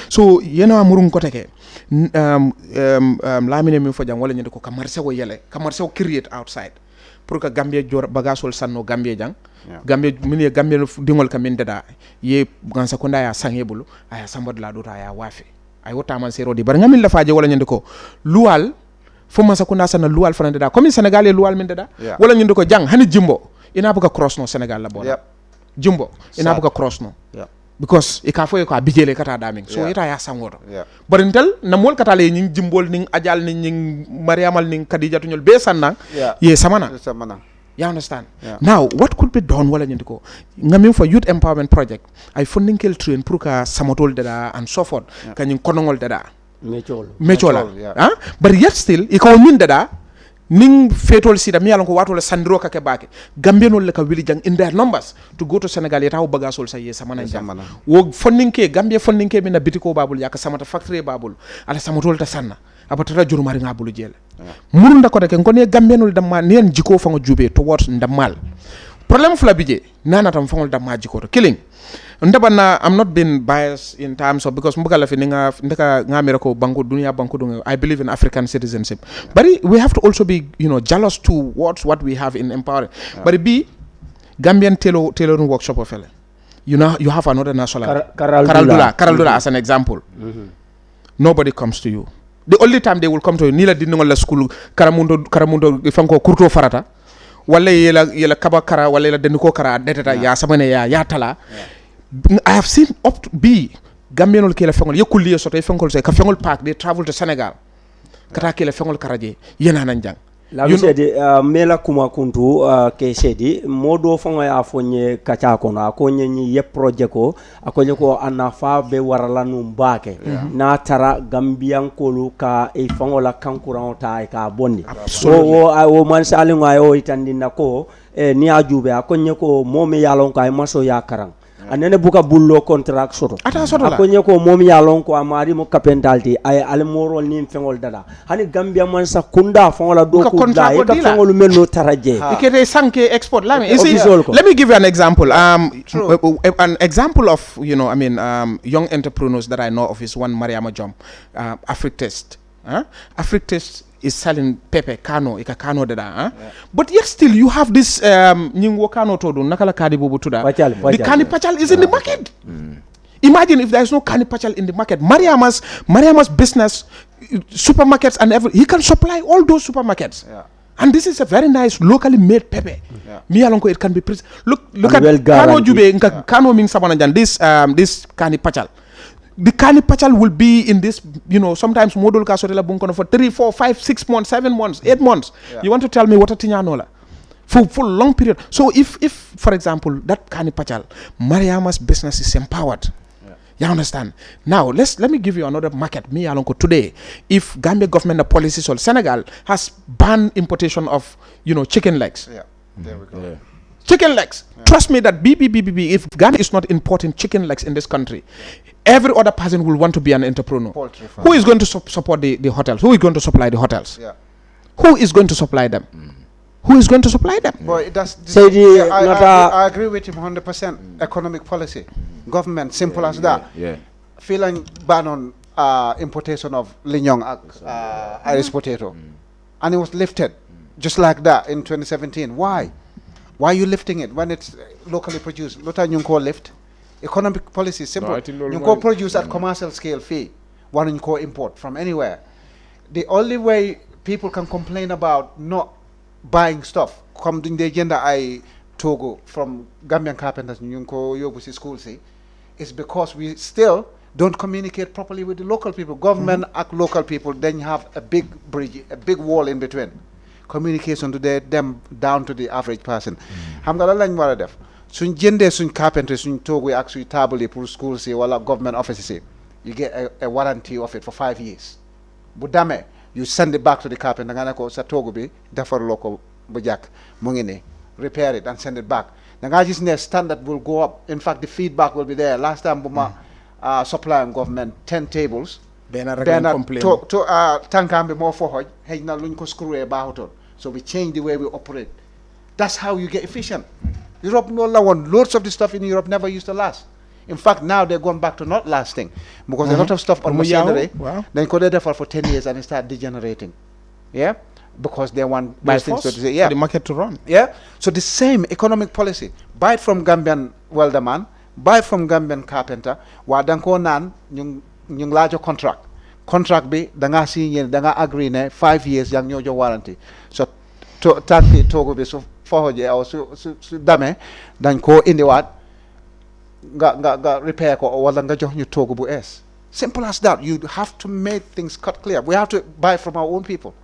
So amurung koteke lamine mi fo jang wala nyende ko kamarse ko yele kamarse ko create outside. Pour que Gambia jor bagasol sanno Gambia jang Gambia mini Gambia dingol kamin dada ye gansa ko ndaya sangebulu aya sambod la dota aya wafi ay wota man sero di bar ngamin la faaje wala nyande ko luwal fo man sakunda sana luwal fana dada comme Sénégal luwal min dada wala nyande ko jang hani jimbo ina buka cross no Sénégal la boda jimbo ina buka cross no because ikafo ko bijele kata daming so ita ya sangoto barintel na mol kata le ñing jimbol ning ajal ni ñing mariamal ning kadijatu ñol be sanna ye samana you understand now what could be done wala ñindi ko ngami for youth empowerment project ay funding kel train pour ka samotol dada and so forth kanying konongol dada mechola but yet still ikaw min dada ning fetol sida mi yalon ko watole sandro ka kebake gambianol le ka wili jang in their numbers to go to Senegal yeta ho bagasol sa ye samana jang wo fonninke gambia fonninke mina bitiko babul yaka samata factory babul ala samotol ta sanna abatata jurumari ngabulu jele murunda ko de ngone gambianol damma nen jiko fango jube towards ndamal problem fula bije nana tam fangol damma jiko to killing ndabana I'm not being biased in terms of because mbugala fi nga ndeka ngamira ko banko dunia banko dunga I believe in African citizenship but we have to also be jealous towards what we have in empowering but be Gambian tailoring workshop of fele you have another national Karaldula as an example nobody comes to you the only time they will come to you nila dinngol la school karamundo fanko kurto farata wala yela kabakara wala yela denko kara detata ya samane ya tala I have seen up to be Gambianol kele fengol yekul liye soto fengol se ka fengol park they travel to Senegal kata kele fengol karaje yena nan jang la sedi mela kuma kuntu ke sedi modo fonga ya fonye kacha kono akonye ni ye project ko akonye ko anafa be warala num bake na tara gambian kolu ka e fongola kankuran ta ka bonni o man sali ngayo itandina ko ni ajube akonye ko momi yalon ka maso ya karang anene buka bullo contract soto akonye ko momi yalon ko amari mo capentalti ay al morol nim fengol dada hani gambia man sa kunda fongola do ko da e ka fengol mello taraje ikete sanke export let me give you an example an example of young entrepreneurs that I know of is one Mariama Jom Africa Test is selling pepper kano dada but yet still you have this nyingwo kano todo nakala kadi bobu tuda the kani pachal is in the market. Imagine if there is no kani pachal in the market. Mariama's business, supermarkets and everything, he can supply all those supermarkets. And this is a very nice locally made pepper. Miyalonko, it can be look at kano jube kano ming sabanajan this kani pachal. The kani pachal will be in this, sometimes modul kasorela bunkono for 3, 4, 5, 6 months, 7 months, 8 months. You want to tell me what a tinyanola? For long period. So if for example, that kani pachal, Mariama's business is empowered. You understand? Now, let me give you another market. Me alonko today, if Gambia government policies or Senegal has banned importation of, chicken legs. Yeah, there we go. Yeah. Chicken legs. Trust me that if Ghana is not importing chicken legs in this country, every other person will want to be an entrepreneur. Who is going to support the hotels? Who is going to supply the hotels? Yeah. Who is going to supply them? Who is going to supply them? Boy, I agree with him 100%. Economic policy. Government, simple as that. Feeling ban on importation of linyong Irish potato. And it was lifted just like that in 2017. Why? Why are you lifting it when it's locally produced? What are you call lift? Economic policy is simple. You go produce at commercial scale fee. One you call import from anywhere. The only way people can complain about not buying stuff come in the agenda I Togo from Gambian carpenters you go Yobusi school see is because we still don't communicate properly with the local people. Government and local people, then you have a big bridge, a big wall in between. Communication to them down to the average person. Xam nga lan lañ wara def suñ jëndé suñ carpentry suñ togu ak suñ table pour school ci wala government offices you get a warranty of it for 5 years. Bu damé you send it back to the carpenter nga ne ko sa togu bi defar loko bu jak mo ngi ne repair it and send it back. Da nga gis ne standard will go up. In fact the feedback will be there. Last time buma supplying government 10 tables tankam be more for hoj hejna luñ ko screwé baaxutoon. So we change the way we operate. That's how you get efficient. Europe no la one. Loads of the stuff in Europe never used to last. In fact, now they're going back to not lasting because a lot of stuff on machinery then could they for 10 years and it start degenerating. Yeah, because they want those things to say, for the market to run. Yeah, so the same economic policy. Buy it from Gambian welder man, buy it from Gambian carpenter. Wa danko nan yung larger contract be danga signé danga agree ne 5 years yang ñoo jox warranty. So tanki togo be so fohoje aw su dame dañ ko indi wat nga repair ko wala nga jox ñu togo bu es. Simple as that. You have to make things cut clear. We have to buy from our own people.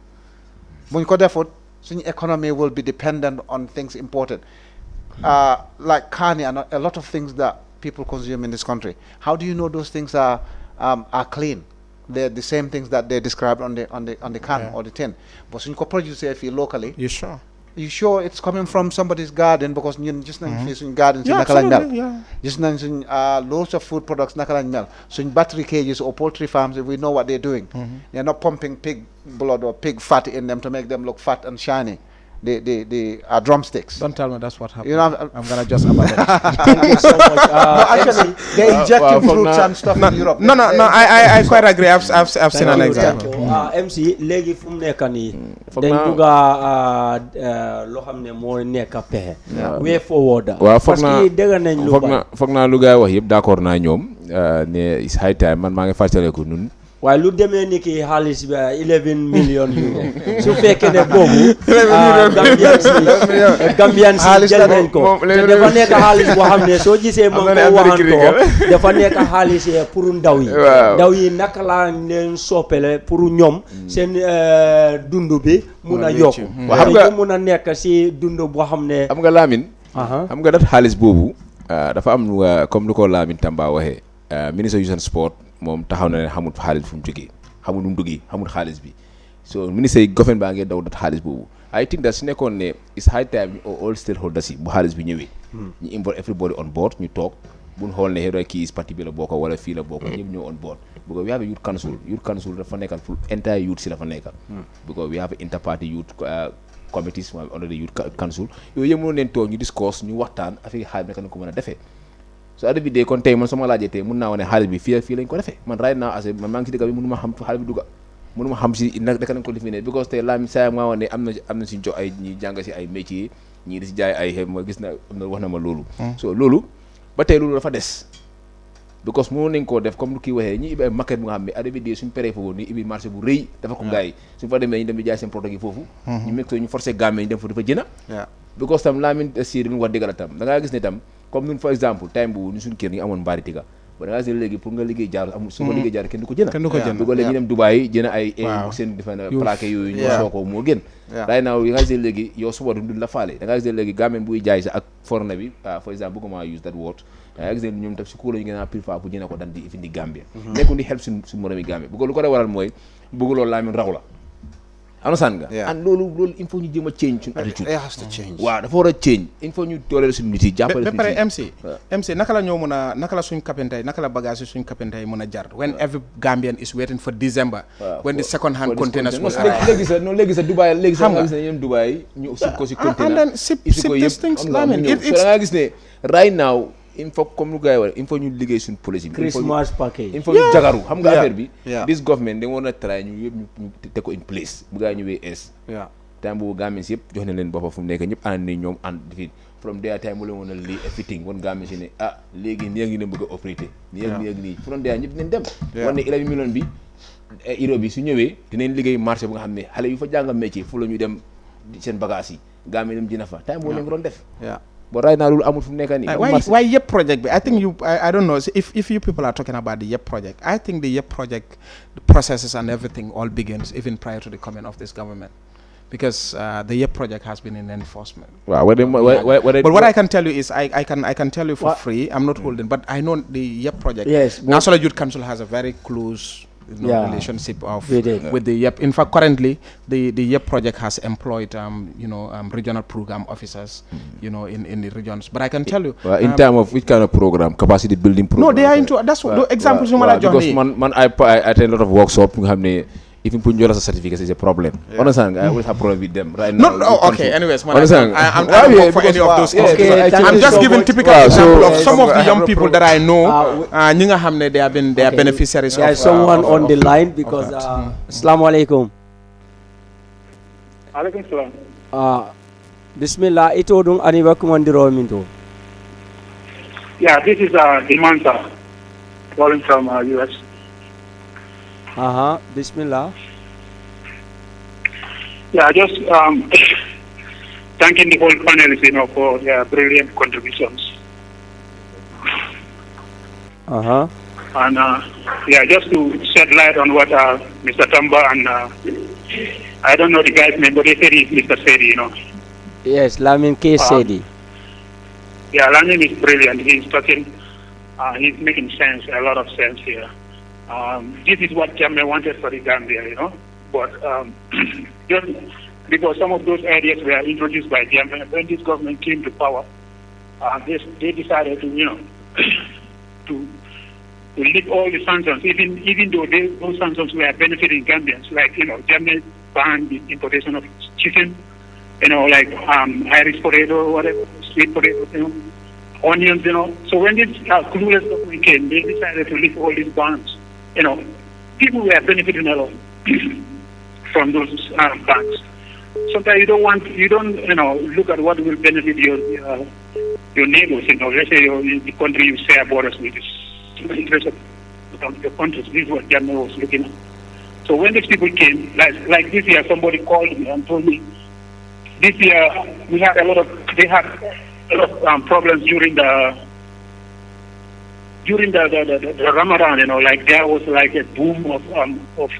When you go therefore, such economy will be dependent on things imported. Like carne and a lot of things that people consume in this country. How do you know those things are clean? They're the same things that they described on the can or the tin. But when you produce it locally, you sure? You sure it's coming from somebody's garden because you just in gardens in just loads of food products mel. So in battery cages or poultry farms, we know what they're doing. They're not pumping pig blood or pig fat in them to make them look fat and shiny. The drumsticks. Don't tell me that's what happened. You know, I'm gonna just abandon it. Thank you so much. No, actually, they're injecting fruits and stuff in Europe. No. I quite agree. I've seen an example. MC léegi fu mu nekk nii dañ bugga loo xam ne moo nekk pexe. way forward. waaw parce que dégg nañ lu bari. foog naa lu gaay wax yëpp d'accord naa ñoom ne is high time man maa ngi fàttaliku nun waaye lu demee ni ki xaalis bi 11 million euro su fekkee ne boobu Gambian si jël nañ ko te dafa nekk xaalis boo xam ne soo gisee ma ko waxantoo dafa nekk xaalis pour ndaw yi naka laa leen soppele pour ñoom seen dund bi mun a yokku xam nga mun a nekk si dund boo xam ne xam nga Lamine xam nga dat xaalis boobu dafa am comme ni ko Lamine Tamba waxee ministre youth and sport moom taxaw na ne xamul xaalis fu mu jógee xamul nu mu duggee xamul xaalis bi so ministre yi government baa ngee daw dat xaalis boobu I think that su nekkoon ne it's high time all stakeholders yi bu xaalis bi ñëwee ñu involve everybody on board ñu toog buñ xool ne xëy kii is parti bi la bokk wala fii la bokk ñëpp ñëw on board because we have a youth council dafa nekkal pour entire youth si la fa nekkal because we have interparty youth committees under the youth council yooyu yëpp mënoon leen toog ñu discourse ñu waxtaan affaire xaalis bi naka ko mën a defee so at bi dee kon tey man sama laajee tey mun naa wane xaalis bi fii lañ ko defee man right now as man maa ngi si dëkk bi mënu ma xam fu xaalis bi dugga mënu ma xam si nag daka lañ ko defee ne because tey laa saa maa wane am na si jox ay ñi jàng si ay métier ñii di si jaay ay ma gis na am na wax na ma loolu so loolu ba tey loolu dafa des because mënoon nañ koo def comme lu kii waxee ñi ibi ay market bu nga xam ne at bi dee suñ paree foofu ni ibi marché bu rëy dafa ko gars yi suñ fa demee ñu dem di jaay seen produit yi foofu ñu meg ñu forcé gamme ñu dem fa dafa jëna because tam laa min si lu wax dëgg la tam da ngaa gis ne tam comme ñun for exemple time bu ñu suñ kër ñu amoon mbaari tiga ba da ngaa gis léegi pour nga liggéey jaar amul su ma liggéey jaar kenn du ko jëna because léegi ñu dem Dubaï jëna ay seen defe na plaqué yooyu ñu soo ko moo gën right now yi nga gis léegi yow suba du la faale da ngaa gis léegi gamme buy jaay sa ak forna bi for exemple bëgguma use that word da ngaa gis ne ñoom tam si kuréel ñu gën a préfère pour jëna ko dan di indi Gambia nekku di help suñ moromi Gambia bu ko lu ko waral mooy bëgg loolu laa min raw la understand nga and loolu il faut ñu jéem a change suñu attitude it has to change waaw dafa war a change il faut ñu dooleel suñu nit yi jàppale ba pare MC naka la ñoo mën a naka la suñ kapentay naka la bagage suñ kapentay mën a jar when every Gambian is waiting for December when the second hand containers will léegi sa Dubai léegi sa nga gis ne ñoom Dubai ñu sip ko si container and then sip these things la mean so da nga gis ne right now il faut comme lu gars yi wax il faut ñu liggéey suñu policy bi Christmas package il faut ñu jagaru xam nga affaire bi this government da nga war a try ñu yëpp ñu teg ko in place bu gars yi ñëwee es time boobu Gambians si yëpp jox na leen boppa fu mu nekk ñëpp ànd ni ñoom ànd fi from there time bu leen woon a lii everything woon Gambians si ne léegi nii ak ñu leen bëgg a opérer nii ak nii from there ñëpp dinañ dem wan ne 11 million bi euro bi su ñëwee dinañ liggéey marché bu nga xam ne xale yu fa jànga métier fu la ñu dem seen bagage yi Gambie dem dina fa time boobu lañ ko doon def but right now loolu amul fu mu nekk nii why YEP project bi I think I don't know if you people are talking about the YEP project I think the YEP project the processes and everything all begins even prior to the coming of this government because the YEP project has been in enforcement. Wow, but what I can tell you is I can tell you for free. I'm not holding, but I know the YEP project. Yes, National Youth Council has a very close relationship with the YEP. In fact, currently the YEP project has employed regional program officers, in the regions. But I can tell you, in terms of which kind of program, capacity building program. No, they are into that's what examples. Because I attend a lot of workshops. Even put your certificate is a problem. Understand? I always have problem with them right now. Okay. Anyways, man, I'm not work for any of those. I'm just giving typical example of some of the young people that I know. They have been beneficiaries. There is someone on the line because. Assalamu alaikum. Alaikum salam. Bismillah. Ito dung aniwa kumandiro minto. Yeah, this is Dimanta, calling from US. Bismillah. Yeah, just thanking the whole panelists, for their brilliant contributions. And just to shed light on what Mr. Tamba and I don't know the guy's name, but they said he's Mr. Sedi, Yes, Lamin K. Sedi. Yeah, Lamin is brilliant. He's talking. He's making sense, a lot of sense here. This is what Gambia wanted for the Gambia, but just because some of those ideas were introduced by Gambia, when this government came to power, they decided to, to lift all the sanctions, even though those sanctions were benefiting Gambians, like, Gambia banned the importation of chicken, like Irish potato, whatever, sweet potato, onions, So when this clueless government came, they decided to lift all these bans. People were benefiting a lot from those banks. Sometimes you don't look at what will benefit your neighbors. Let's say the country you share borders with is interest of the the countries. This is what Jammeh was looking at. So when these people came, like this year, somebody called me and told me, this year they had a lot of problems during the Ramadan, like there was like a boom of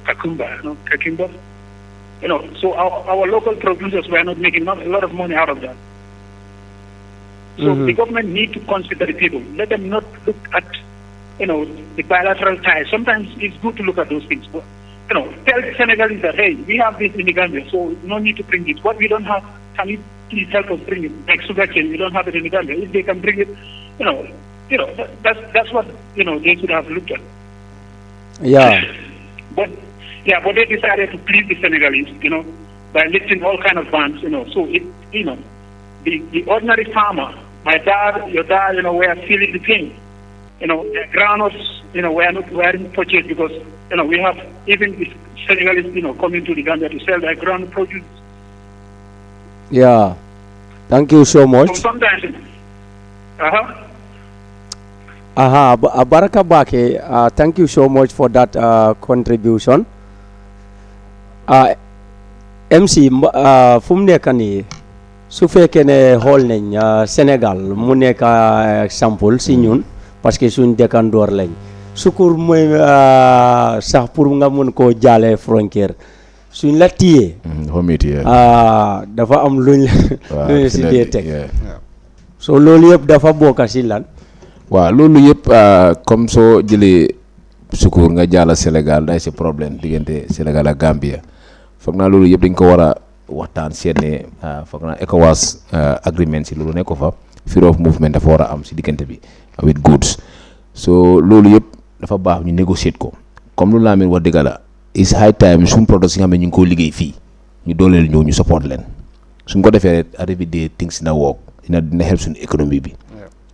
cucumber, so our local producers were not making a lot of money out of that. So the government need to consider the people. Let them not look at, the bilateral ties. Sometimes it's good to look at those things, but, tell the Senegalese that, hey, we have this in the Gambia, so no need to bring it. What we don't have, can you please help us bring it? Like sugarcane, we don't have it in the Gambia. If they can bring it, that's what, they should have looked at. Yeah. But they decided to please the Senegalese, by lifting all kind of bans, so it, the ordinary farmer, my dad, your dad, were feeling the pain. The groundnuts, weren't purchased because, we have even the Senegalese, coming to the Gambia to sell their ground produce. Yeah. Thank you so much. So sometimes, Baraka Bake, thank you so much for that contribution. MC, fu mu nekk nii su fekkee ne xool nañ Sénégal mu nekk exemple si ñun parce que suñ dëkkandoor lañ sukur mooy sax pour nga mun koo jaale frontière suñ la tiyee dafa am luñ si dee teg so loolu yëpp dafa bokk si lan waaw loolu yëpp comme soo jëlee sukur nga jaala Sénégal day si problème diggante Sénégal ak Gambia foog naa loolu yëpp dañ ko war a waxtaan seet ne foog naa ECOWAS agreement si loolu nekk ko fa freedom of movement dafa war a am si diggante bi with goods so loolu yëpp dafa baax ñu négocier ko comme lu Lamin wax dëgg la is high time suñ product yi nga xam ne ñu ngi koo liggéey fii ñu dooleel ñëw ñu support leen suñ ko defee rek every day things dina work dina help suñu économie bi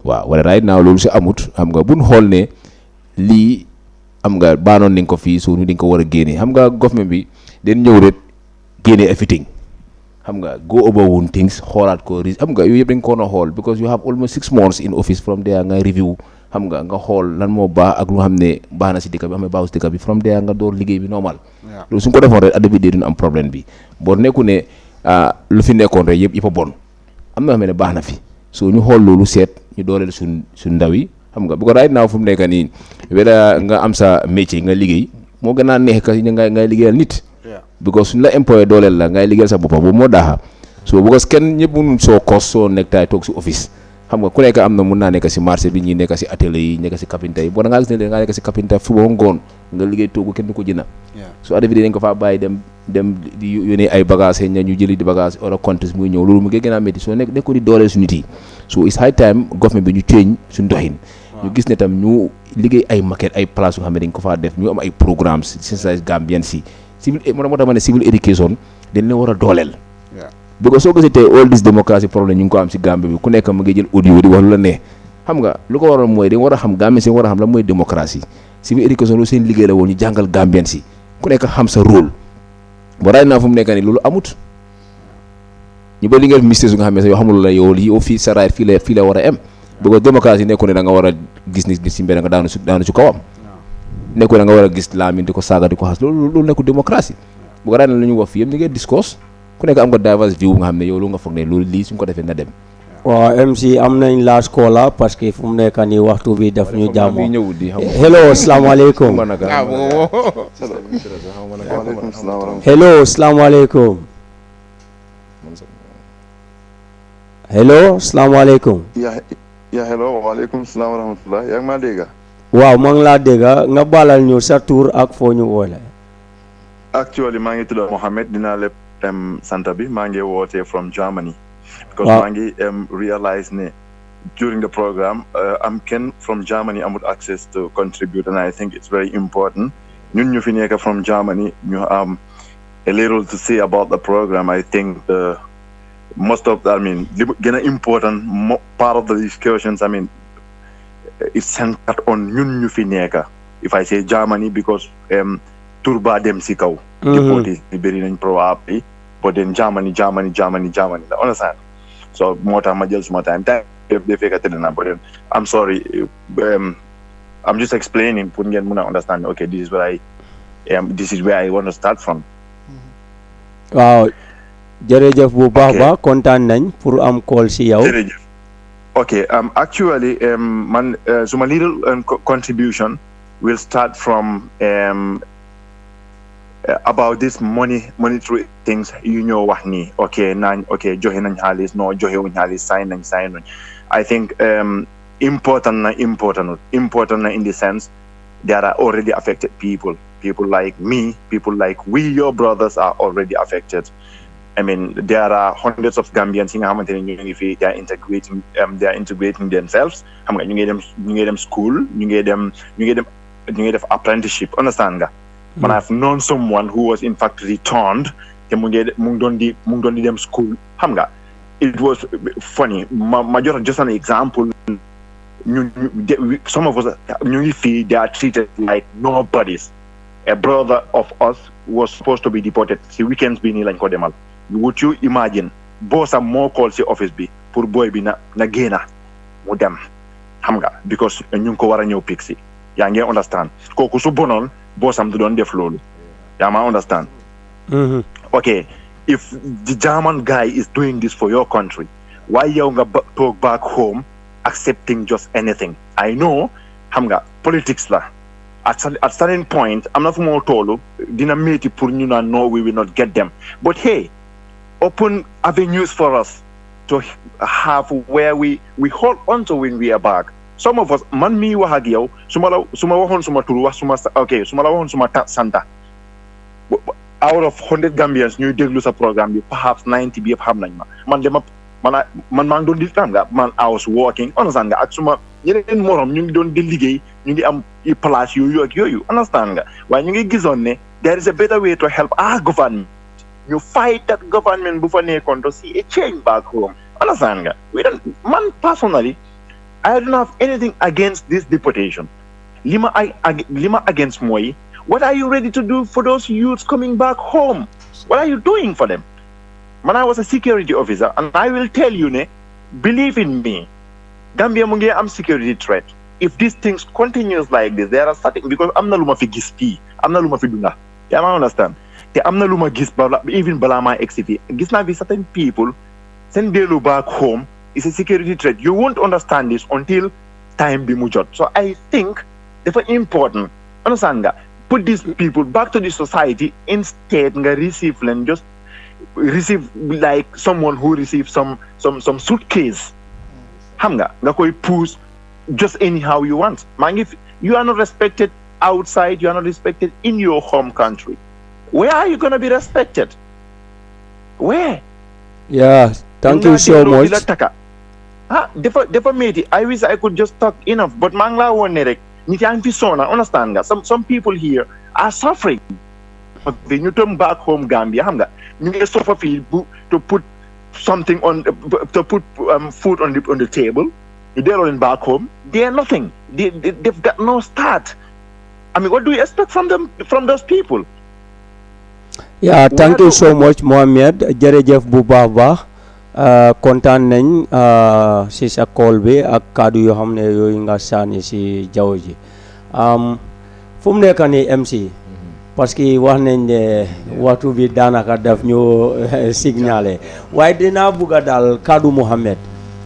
waaw wala right now loolu si amut xam nga buñ xool ne lii xam nga baanoon nañ ko fii so ñu dañ ko war a génne xam nga government bi den ñëw rek génne everything xam nga go over one things xoolaat ko xam nga yooyu yëpp dañ ko war a xool because you have almost 6 months in office from there nga review xam nga xool lan moo baax ak lu xam ne baax na si dëkk bi xam ne baaxul si dëkk bi from there nga door liggéey bi normal loolu suñ ko defoon rek adda bi dee duñ am problème bi boo nekku ne lu fi nekkoon rek yëpp a bon am na xam ne baax na fi so ñu xool loolu seet ñu dooleel suñ ndaw yi xam nga bu ko right now fu mu nekk nii weda nga am sa métier nga liggéey moo gën a neex ka ngay liggéeyal nit because suñ la employé dooleel la ngay liggéeyal sa boppam boobu moo daaxa so because kenn ñëpp mun soo kos soo nekk taay toog si office xam nga ku nekk am na mun naa nekk si marché bi ñi nekk si atelier yi nekk si kapinta yi boo da ngaa gis ne da ngaa nekk si kapinta fu ba ngoon nga liggéey toogu kenn du ko jëna so adda bi dañ ko faa bàyyi dem di yónnee ay bagage xëy na ñu jëli di bagage wala comptes muy ñëw loolu mu ngi gën a métti soo nekk ko di dooleel su nit yi so it's high time government bi ñu change suñ doxin ñu gis ne tam ñu liggéey ay maquette ay place yu xam ne dañ ko faa def ñu am ay programmes sensage Gambien si civil moo tax ma ne civil education dañ leen war a dooleel because soo gisee tey all this democracy problème ñu ngi ko am si Gambie bi ku nekk mu ngi jël audio di wax lu la ne xam nga lu ko waroon mooy dañ war a xam Gambien si war a xam la mooy démocratie civil education lu seen liggéey la woon ñu jàngal Gambien si ku nekk xam sa rôle ba raay naa fu mu nekk nii loolu amut ñu ba li nga mistake su nga xam ne sax yoo xamul la yow fii sa right fii la war a am because démocratie nekku ne da nga war a gis nit si mbedd nga daanu si kawam nekku da nga war a gis Lamin di ko saaga di ko xas loolu nekku démocratie bu ko raay na lu ñu wax fii yëpp ñu ngi discourse ku nekk am nga diverse view nga xam ne yow lu nga foog ne loolu lii suñ ko defee na dem waaw MC am nañ last caller parce que fu mu nekk nii waxtu bi daf ñu jàmm hello asalaamaaleykum hello asalaamaaleykum hello asalaamaaleykum hello waaleykum salaam wa rahmatullah yaa ngi maa dégg waaw maa ngi laa dégg nga baalal ñu sa tur ak foo ñu woole actually maa ngi tudd Mohamed dinaa lépp santa bi maa ngi wootee from Germany because maa ngi realize ne during the program am kenn from Germany amul access to contribute and I think it's very important ñun ñu fi nekk from Germany ñu am a little to say about the program. I think most of important part of the discussions, it's centered on ñun ñu fi nekk. If I say Germany, because turba dem si kaw deportation bëri nañ probably, but then Germany understand? So moo tax ma jël suma time they fekk tëdd na, but then I'm sorry, I'm just explaining pour ngeen mën a understand okay this is where I want to start from. waaw jërëjëf bu baax kontaan nañ pour am call si yow. jërëjëf. Okay, actually, man, so my little contribution will start from about this monetary things. You know what ni? Okay, johe nan halis no johe un halis sign. I think important in the sense there are already affected people. People like me, people like we, your brothers are already affected. I mean, there are hundreds of Gambians in Hamilton. They are integrating themselves. You get them school. You get them apprenticeship. Understand nga? But I've known someone who was in fact returned. Mung them school. Hamga. It was funny. Just an example. Some of us, they are treated like nobodies. A brother of us was supposed to be deported. See, weekends be like Kodemal. Would you imagine boss am more call si office bi pour boy bi na gena mu dem xam nga because ñu ko wara ñew pixi ya nga understand koku su bonon boss am du don def lolu ya ma understand. Okay, if the German guy is doing this for your country, why you nga talk back home accepting just anything? I know xam nga politics la at certain point I'm not more tolu dina metti pour ñu na no we will not get them, but hey, open avenues for us to have where we hold on to when we are back. Some of us, man mi wax ak yow suma waxon suma turu wax suma la waxon suma santa out of 100 Gambians ñuy déglu sa programme bi perhaps 90 bi yëpp xam nañ ma man maa ngi doon di xam nga man I was working understand nga ak suma yeneen morom ñu ngi doon di liggéey ñu ngi am place yooyu ak yooyu understand nga waaye ñu ngi gisoon ne there is a better way to help our government. You fight that government before to see a change back home. Understand? Man, personally, I don't have anything against this deportation. Lima against Moi. What are you ready to do for those youths coming back home? What are you doing for them? Man, I was a security officer, and I will tell you, believe in me, Gambia mungi am security threat. If these things continues like this, there are certain because I'm not luma fi gispi, I'm not luma fi dunga. Yeah, I understand. I'm not luma gis even balama XCP. Gis na be certain people send delu back home is a security threat. You won't understand this until time be mujot. So I think it's important. Understand that? Put these people back to the society instead nga receive them just receive like someone who received some suitcase. Hamga nga koy push just anyhow you want. Man, if you are not respected outside, you are not respected in your home country. Where are you going to be respected? Where? Yeah, thank you so much. I wish I could just talk enough, but mangla wonne understand that some people here are suffering. When you come back home, Gambia, you suffer to put something on, to put food on the table. They're in back home. They are nothing. They've got no start. I mean, what do you expect from them, from those people? Yeah, thank you so much, Mohamed. Jërëjëf bu baax kontaan nañ si sa call bi ak kaddu yoo xam ne yooyu nga sànni si jaww ji fu mu nekk nii MC parce que wax nañ ne waxtu bi daanaka daf ñu signalé waaye dinaa bugg a daal kaddu Mohamed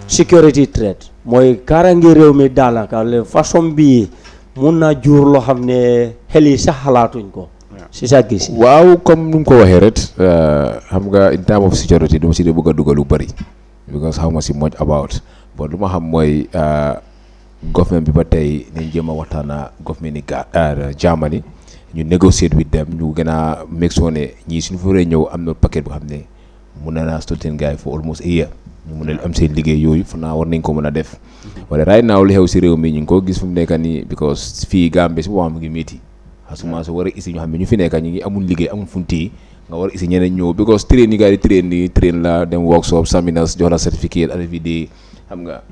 security threat mooy kaaraange réew mi daanaka façon bii mun na jur loo xam ne xel yi sax xalaatuñ ko. si sa gis waaw comme nu mu ko waxee rek xam nga in time of security dama si dee bëgg a dugal lu bëri because xaw ma si much about but lu ma xam mooy government bi ba tey nañ jéem a waxtaana government ni Germany ñu negotiate with them ñu gën a make sure ne ñii suñu fa ñëw am na paquet boo xam ne mun na naa stolten gars yi for almost a year ñu mun a am seen liggéey yooyu fu naa war nañ ko mën a def wala right now li xew si réew mi ñu ngi ko gis fu mu nekk nii because fii Gambie si boppam mu ngi métti asuma so war a isi ñu xam ne ñu fi nekk ñu ngi amul liggéey amul funti nga war a isi ñeneen ñëw because train yi gars yi train la dem workshop seminars jox la certificate RFID xam nga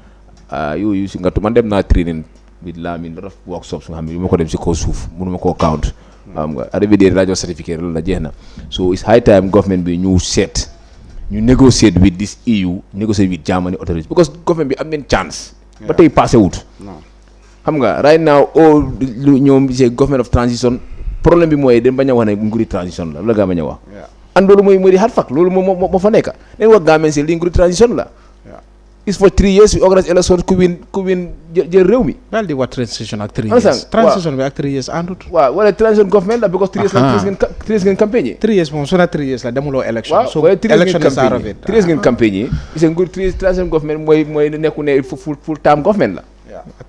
yooyu si nga man dem naa training with Lamin lot of workshops nga xam ne yu ma ko dem si kaw suuf mënu ma koo count xam nga RFID laa jox certificate loolu la jeex na so it's high time government bi ñu seet ñu negotiate with this EU negotiate with Germany authorities because government bi am nañ chance ba tey passé wut xam nga right now lu ñoom c'est government of transition problème bi mooy dañ bañ a wax ne nguuri transition la gaa bañ a wax and loolu mooy di hard fact loolu moo fa nekk leen wax gaa men si li nguuri transition la is for 3 years we organize elections ku win jël réew mi. Well di wax transition ak 3 years. Transition bi ak 3 years àndut. waaw wala transition government la because 3 years ngeen campagne. 3 years moom su na 3 years la demuloo election. waaw so election is out of it. 3 years ngeen campagne is a good transition government mooy nekku ne full term government la.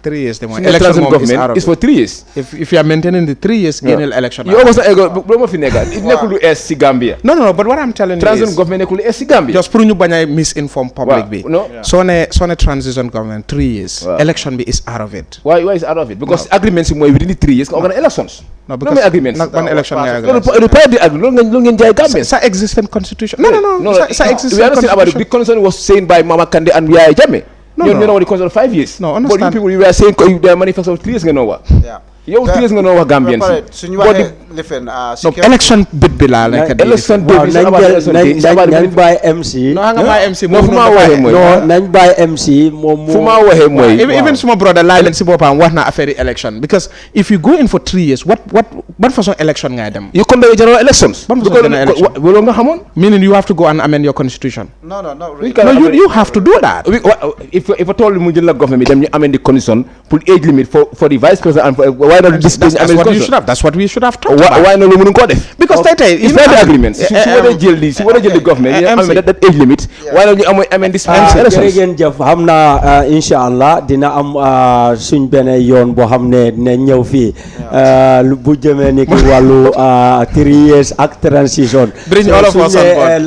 3 years de mooy election moom is out of it. is for 3 years. if you are maintaining the 3 years. génneel election. yow ko sa ego boo ma fi nekka nekkul lu ees si Gambia. no but what I'm telling you is transition government nekkul lu ees si Gambia. just pour ñu bañ a misinform public bi. soo ne transition government 3 years. election bi is out of it. why is out of it because agreement si mooy within the 3 years nga organize elections. no because nag ban election ngay loolu ngeen jaay Gambia. sa existing constitution. no sa existing constitution. About the constitution was saying by Mama Kandeh and Yaya Jammeh. You know the constitution 5 years. No, understand. But you people, you were saying the manifesto of 3 years nga know what. Yeah. yow 3 years nga know what Gambians. election bit bi laa like election day nañ bàyyi MC. no nga bàyyi MC fu ma waxee mooy nañ bàyyi MC moom fu ma waxee mooy even suma brother laay leen si boppam wax na affaire election because if you go in for 3 years what façon election ngay dem. you conduct general elections. ban façon general election loolu nga xamoon. meaning you have to go and amend your constitution. No, you have to do that. If I told you mu jël la government bi dem ñu amend the condition pour age limit for the vice president and for why not this that's what we should have talked about. why not lu mënu ko def. because tey it's not the agreement si war a jël li si war a jël the government ñu amend that age limit why not ñu amend this elections. jërëjëf jëf xam naa incha allah dina am suñ benn yoon boo xam ne dina ñëw fii bu jëmee ni ki wàllu 3 years ak transition. bring all of us on board.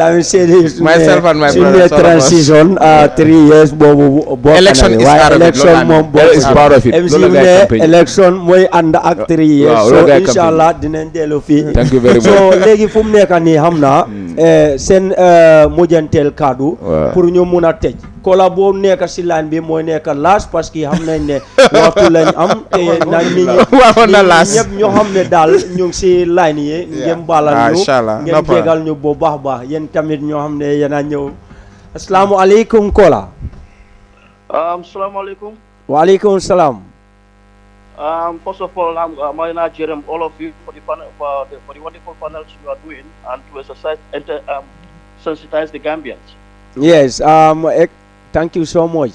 myself and my brother transition 3 years boobu boo election is waaye election moom boo election mooy ànd ak 3 years so incha allah dinañ dellu fii. thank you very much. so léegi fu mu nekk nii xam naa seen mujjanteel kaddu pour ñu mun a tëj kola boo nekk si line bi mooy nekk last parce que xam nañ ne waxtu lañ am te nañ nit ñi ñëpp ñoo xam ne daal ñu ngi si line yi ngeen baalal ñu ngeen jégal ñu bu baax yéen tamit ñoo xam ne yéen a ñëw asalaamaaleykum kola salaamaaleykum. waaleykum salaam. First of all, my Nigerian, all of you for the panel, for the wonderful panels you are doing, and to exercise and sensitize the Gambians. Yes. Thank you so much.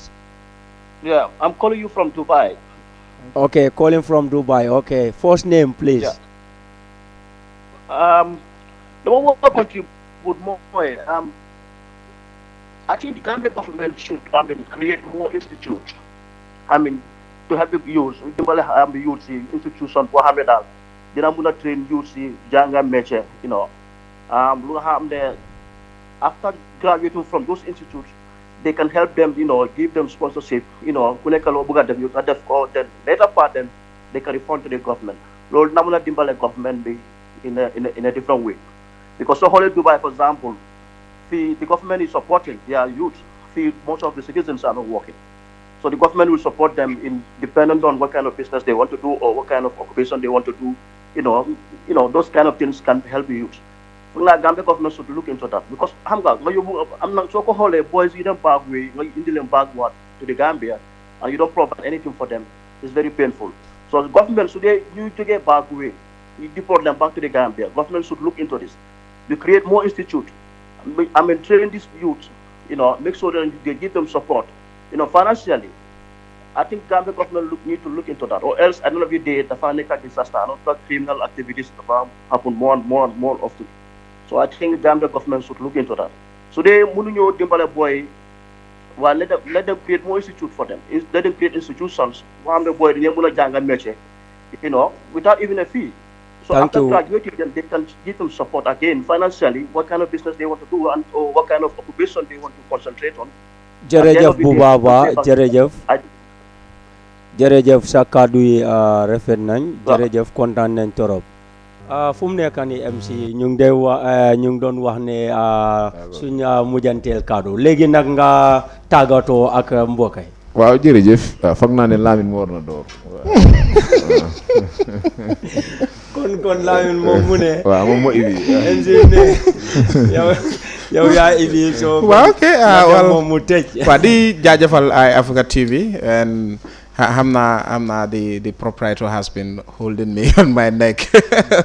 Yeah, I'm calling you from Dubai. Okay, calling from Dubai. Okay, first name, please. Yeah. The one who contribute more. I think the Gambian government should create more institutes. To help the youth, the youth institution for $100. Then I'm gonna train youth janga meche, after graduating from those institutes, they can help them, give them sponsorship, then later part then they can refund to the government. Lord namuna dimbale government be in a different way. Because so Holy Dubai, for example, the government is supporting their youth. Most of the citizens are not working. So the government will support them in depending on what kind of business they want to do or what kind of occupation they want to do. Those kind of things can help the youth. The Gambia government should look into that because I'm not so called boys you don't back way, you don't backward to the Gambia and you don't provide anything for them. It's very painful. So the government should need to get back way. You deport them back to the Gambia. Government should look into this. You create more institutes. Train these youth, make sure that they give them support. Financially, I think Gambia government need to look into that, or else at the end of the day, the financial disaster, not criminal activities happen more and more often. So I think Gambia government should look into that. So they mununyo dimbale boy, well let them create more institute for them. Let them create institutions. Gambia boy they muna janga meche, without even a fee. So after graduating, they can give them support again financially. What kind of business they want to do and or what kind of occupation they want to concentrate on. jërëjëf bu baax jërëjëf sa kàddu yi rafet nañ jërëjëf kontaan nañ torop fu mu nekk nii MC ñu ngi doon wax ne suñ mujjanteel kàddu léegi nag nga tàggatoo ak mbokk yi. waaw jërëjëf foog naa ne Lamine moo war na door kon Lamine moom mu ne waaw moom moo ibi MC ne yow yaa ibi so waaw ok moom mu tëj waaw di jaajëfal Eyeafrica TV and the proprietor has been holding me on my neck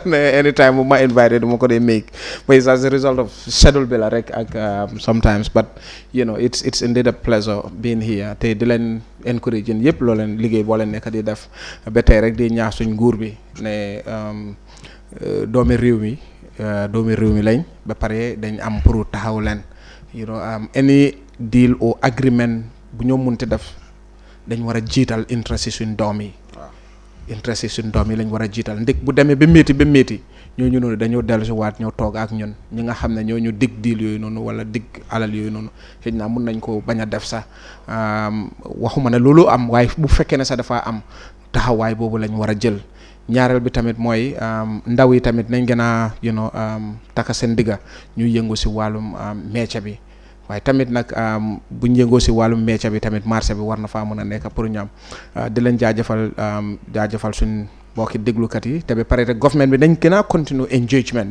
anytime we might invited mo ko dey make, but it's as a result of schedule bi la rek ak sometimes, but you know it's indeed a pleasure being here te di leen encourage yëpp loo leen liggéey boo leen nekk di def ba tey rek di ñaax suñ nguur bi ne doomi réew mi lañ ba pare dañ am pour taxaw leen, you know any deal or agreement bu ñoo munti def dañ war a jiital interest yi suñ doom yi lañ war a jiital ndik bu demee ba métti ñooñu noonu dañoo dellu si waat ñoo toog ak ñun ñi nga xam ne ñoo ñu dig deal yooyu noonu wala dig alal yooyu noonu xëy na mun nañ ko bañ a def sax waxuma ne loolu am, waaye bu fekkee ne sax dafa am taxawaay boobu lañ war a jël. ñaareel bi tamit mooy ndaw yi tamit nañ gën a taka seen digga ñu yëngu si wàllum métier bi, waaye tamit nag buñ yëngoo si wàllum métier bi tamit marché bi war na faa mën a nekk pour ñoom di leen jaajëfal suñ mbokki déglukat yi te ba pare rek government bi dañ gën a continue engagement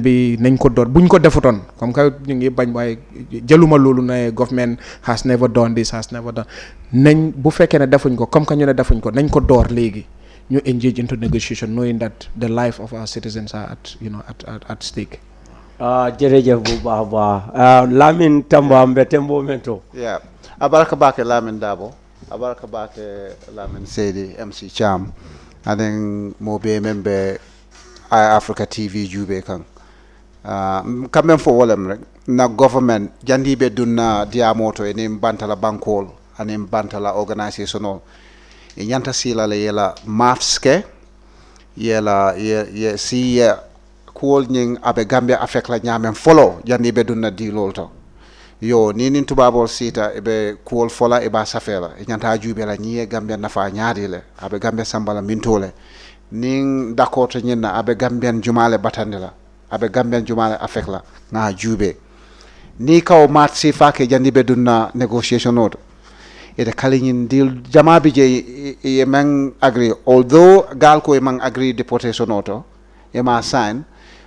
bi nañ ko door buñ ko defutoon comme que ñu ngi bañ, waaye jëluma loolu ne government has never done this has never done, nañ bu fekkee ne defuñ ko comme que ñu ne defuñ ko nañ ko door léegi ñu engage into negotiation knowing that the life of our citizens are at stake. Jërëjëf bu baax baax Lamin Tamba mbete momento. Yeah, abaraka bake Lamin Dabo, abaraka bake Lamin Seydi MC Cham, anen mo be membe Eyeafrica TV jube kan. Quand même fo wolem rek na government jandibe dunna diamoto ene bantala bankol ane bantala organizational e nyanta sila le yela mafske yela ye si kuol nying abe Gambia affect la nyamen follow jandi be dunna di lolto yo ni nin tubabol sita ebe kuol fola e ba safela e nyanta jube la nyiye Gambia nafa nyaadi le abe Gambia sambala mintole nin dakoto nyinna abe Gambian jumale batandela abe Gambian jumale affect la na jube ni kaw mat si fake jandi be dunna negotiation odo ede kalinin deal jamabi je e man agree, although gal ko e man agree deportation auto e ma sign,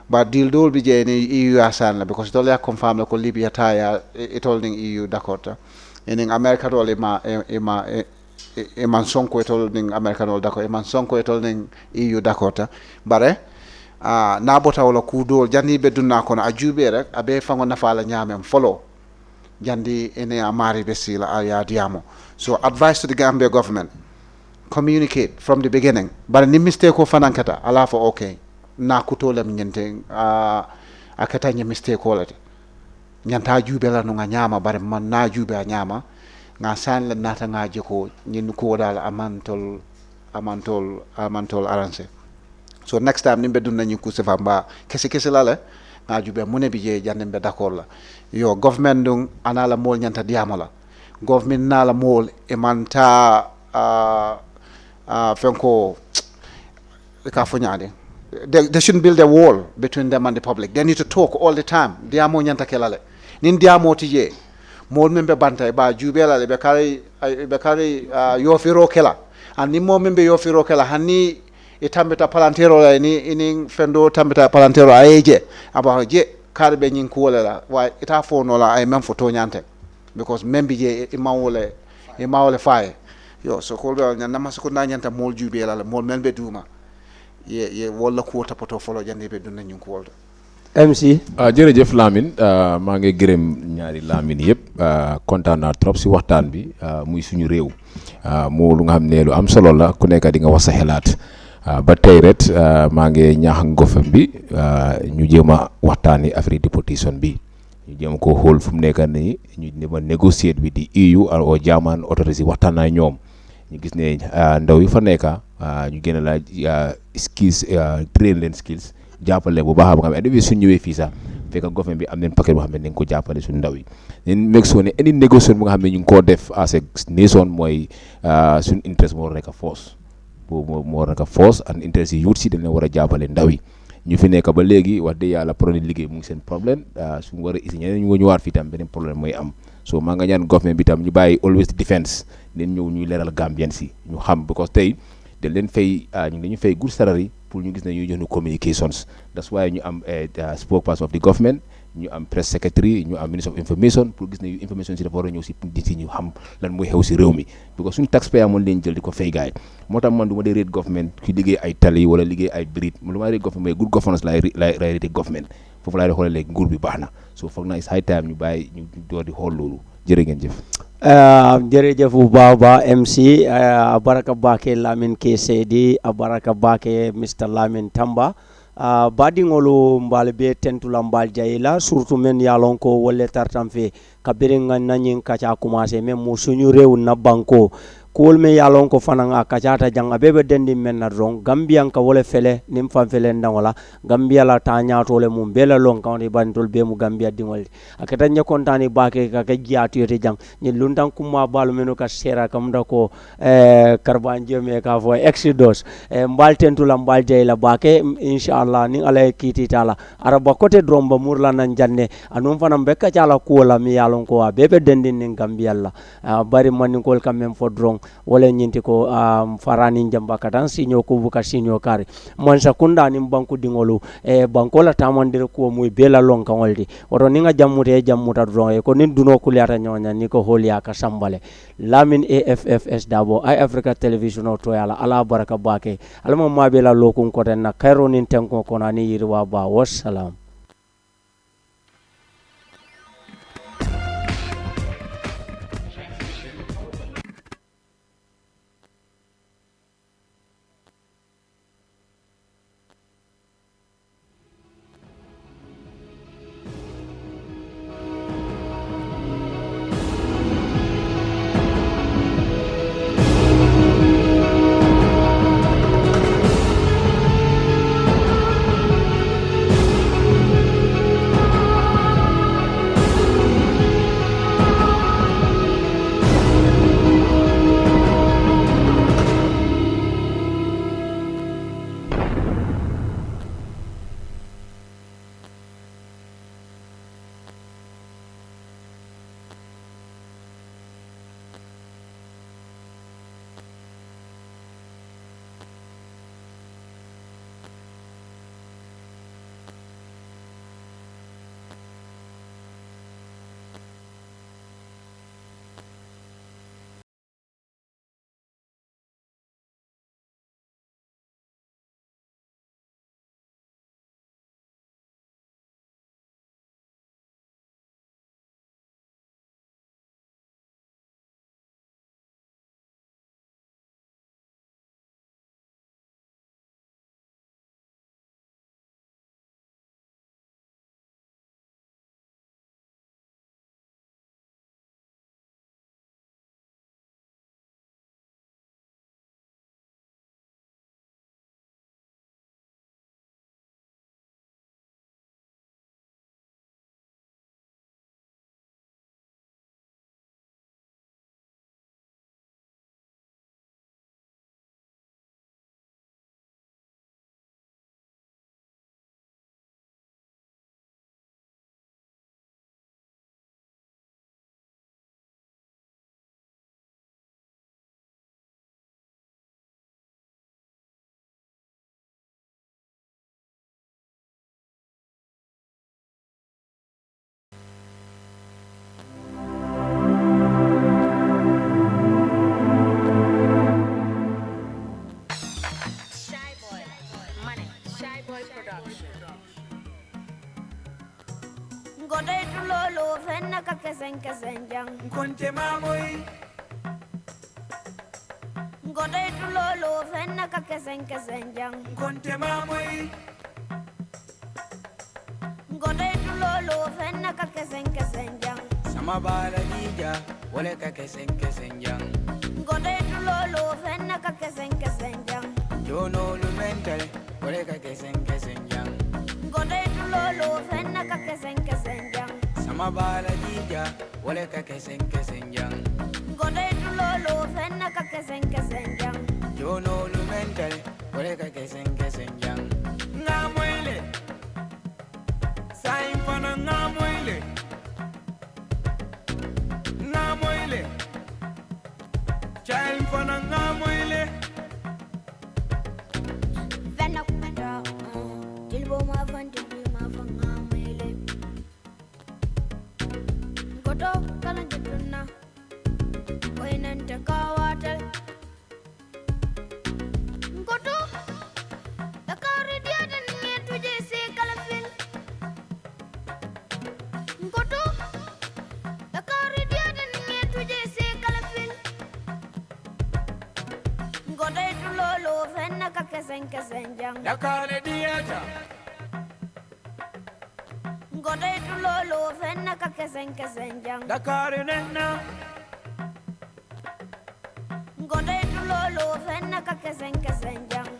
but deal dol bi je ni EU asan la because dol ya confirm la ko Libya taya it holding EU dakota in America dol e man sonko e holding America dol dakota e man sonko e holding EU dakota bare na bota wala ku dol jani be dunna kono ajube rek abe fango nafa la nyamem follow jandi ene amari besila aya diamo. So advice to the Gambia government, communicate from the beginning, but ni mistake ko fanankata ala for okay na kutolem nyente akata nye mistake ko lati nyanta jube la no nyama bare man na jube nyama nga san la nata nga jeko nyin ko dal amantol arrange. So next time nimbe dunna nyi kusefa mba kese la le nga jube mune bi je jande be d'accord la yo government dung anala mol nyanta diamo la government nala mol e manta fenko ka fonyade they shouldn't build a wall between them and the public. They need to talk all the time. Diamo nyanta kelale nin diamo tije mol membe banta ba jubela le be kari yo firo kela ani mo membe yo firo kela hani e tambeta palantero la ni fendo tambeta palantero ayeje aba je karbe nyin kuolela wa ita fono la ay mem foto nyante because membi je e mawole faye yo so ko be nyama so ko na nyanta mol jube la mol melbe duma ye wala ko tapoto folo jande be dunna nyin ko woldo MC jërëjëf Lamine maa ngi gërëm ñaari Lamine yëpp kontaan naa trop si waxtaan bi muy suñu réew moo lu nga xam ne lu am solo la ku nekk di nga wax sa xelaat ba tey ret maa ngi ñaax ngofam bi ñu jéem a waxtaani affaire deportation bi ñu jéem ko xool fu mu nekk nii ñu jéem a négocier bi di EU au German authorities waxtaan naa ñoom ñu gis ne ndaw yi fa nekk ñu gën a laaj skills train leen skills jàppale bu baax a baax xam ne suñ ñëwee fii sax fekk government bi am nañ paquet boo xam ne nañ ko jàppale suñu ndaw yi nañ make sure ne any négociation bu nga xam ne ñu ngi koo def as a nation mooy suñu interest moo war a nekk force boobu moo war a nekk force and interest yi youth si dañ leen war a jàppale ndaw yi ñu fi nekk ba léegi wax dëgg yàlla problème liggéey mu ngi seen problème suñu war a isi ñeneen ñu ñëwaat fii tam beneen problème mooy am so maa nga ñaan government bi tam ñu bàyyi always defense leen ñëw ñuy leeral Gambien si ñu xam because tey dañ leen fay ñu dañu fay good salary pour ñu gis ne ñuy jox ñu communications that's why ñu am spokesperson of the government ñu am press secretary ñu am ministre of information pour gis ne information si dafa war a ñëw si nit yi ñu xam lan mooy xew si réew mi because suñu taxpayer moom leen jël di ko fay gaay moo tax man du ma dee rate government ki liggéey ay tali wala liggéey ay brit lu ma rate government mooy good governance laay rate government foofu laay xoolee léegi nguur bi baax na so foog naa it's high time ñu bàyyi ñu door di xool loolu jërë ngeen jëf jërëjëf bu baax ba MC abaraka bake Lamin K Seydi abaraka bake Mr Lamin Tamba baadiŋolu mbaal be tentula mbaal jayila surtout men yalon ko wolle tartan fe kabiri nga nañin kaca commencé même mu suñu réew na banko kuwol me yalon ko fana a kacata jang abebe dendi men na dron gambian ka wole fele nim fam fele ndangola gambia la ta nyaatole mum bela lon kawni bantol be mu gambia dingol akata nya kontani baake ka ka jiatu yote jang ni lundan kuma balu meno ka sera kam da ko karban jeme ka fo exodus mbal tentula mbal jeyla baake inshallah ni ala kiti tala araba kote dromba murla nan janne anum fana be ka cala kuola mi yalon ko abebe dendi ni gambia la bari man ko kam mem fo dron wala nyinti ko farani jamba katan sinyo ko buka sinyo kare man sakunda ni banku dingolu banko la tamandir ko muy bela lon kan waldi oto ni nga jammuta dron ko nin duno kuliata nyonya ni ko holiya ka sambale Lamin AFFS dabo Eyeafrica television to yala ala baraka bake alma mabela lokun ko tan na kairo nin tenko ko nani yirwa ba wassalam Godai tulolo fenna ka kesen jang Konte mamoy Godai tulolo fenna ka kesen jang Konte mamoy Godai tulolo fenna ka kesen jang Sama bala dija wale ka kesen jang Godai tulolo fenna ka kesen jang Jono lu mental wale ka kesen jang Godai tulolo fenna ka kesen jang Sama bala dija wale ka kesen jang Godai tulolo fenna ka kesen jang Jono lu mental wale ka kesen jang Ngamoyle Saim fana ngamoyle Ngamoyle Child fana ngamoyle Fenna kumada Tilbo ma fan tilbi ma fan ngamele Ngoto kana jituna Wainante kawatal Ngoto Dakari diada ninge tuje se kalafil Ngoto Dakari diada ninge tuje se kalafil Ngoto itulolo fenna kakesen jang Dakari diada Ngoto itulolo fenna kakesen jang Dakari nenna Ngoto itulolo fenna kakesen jang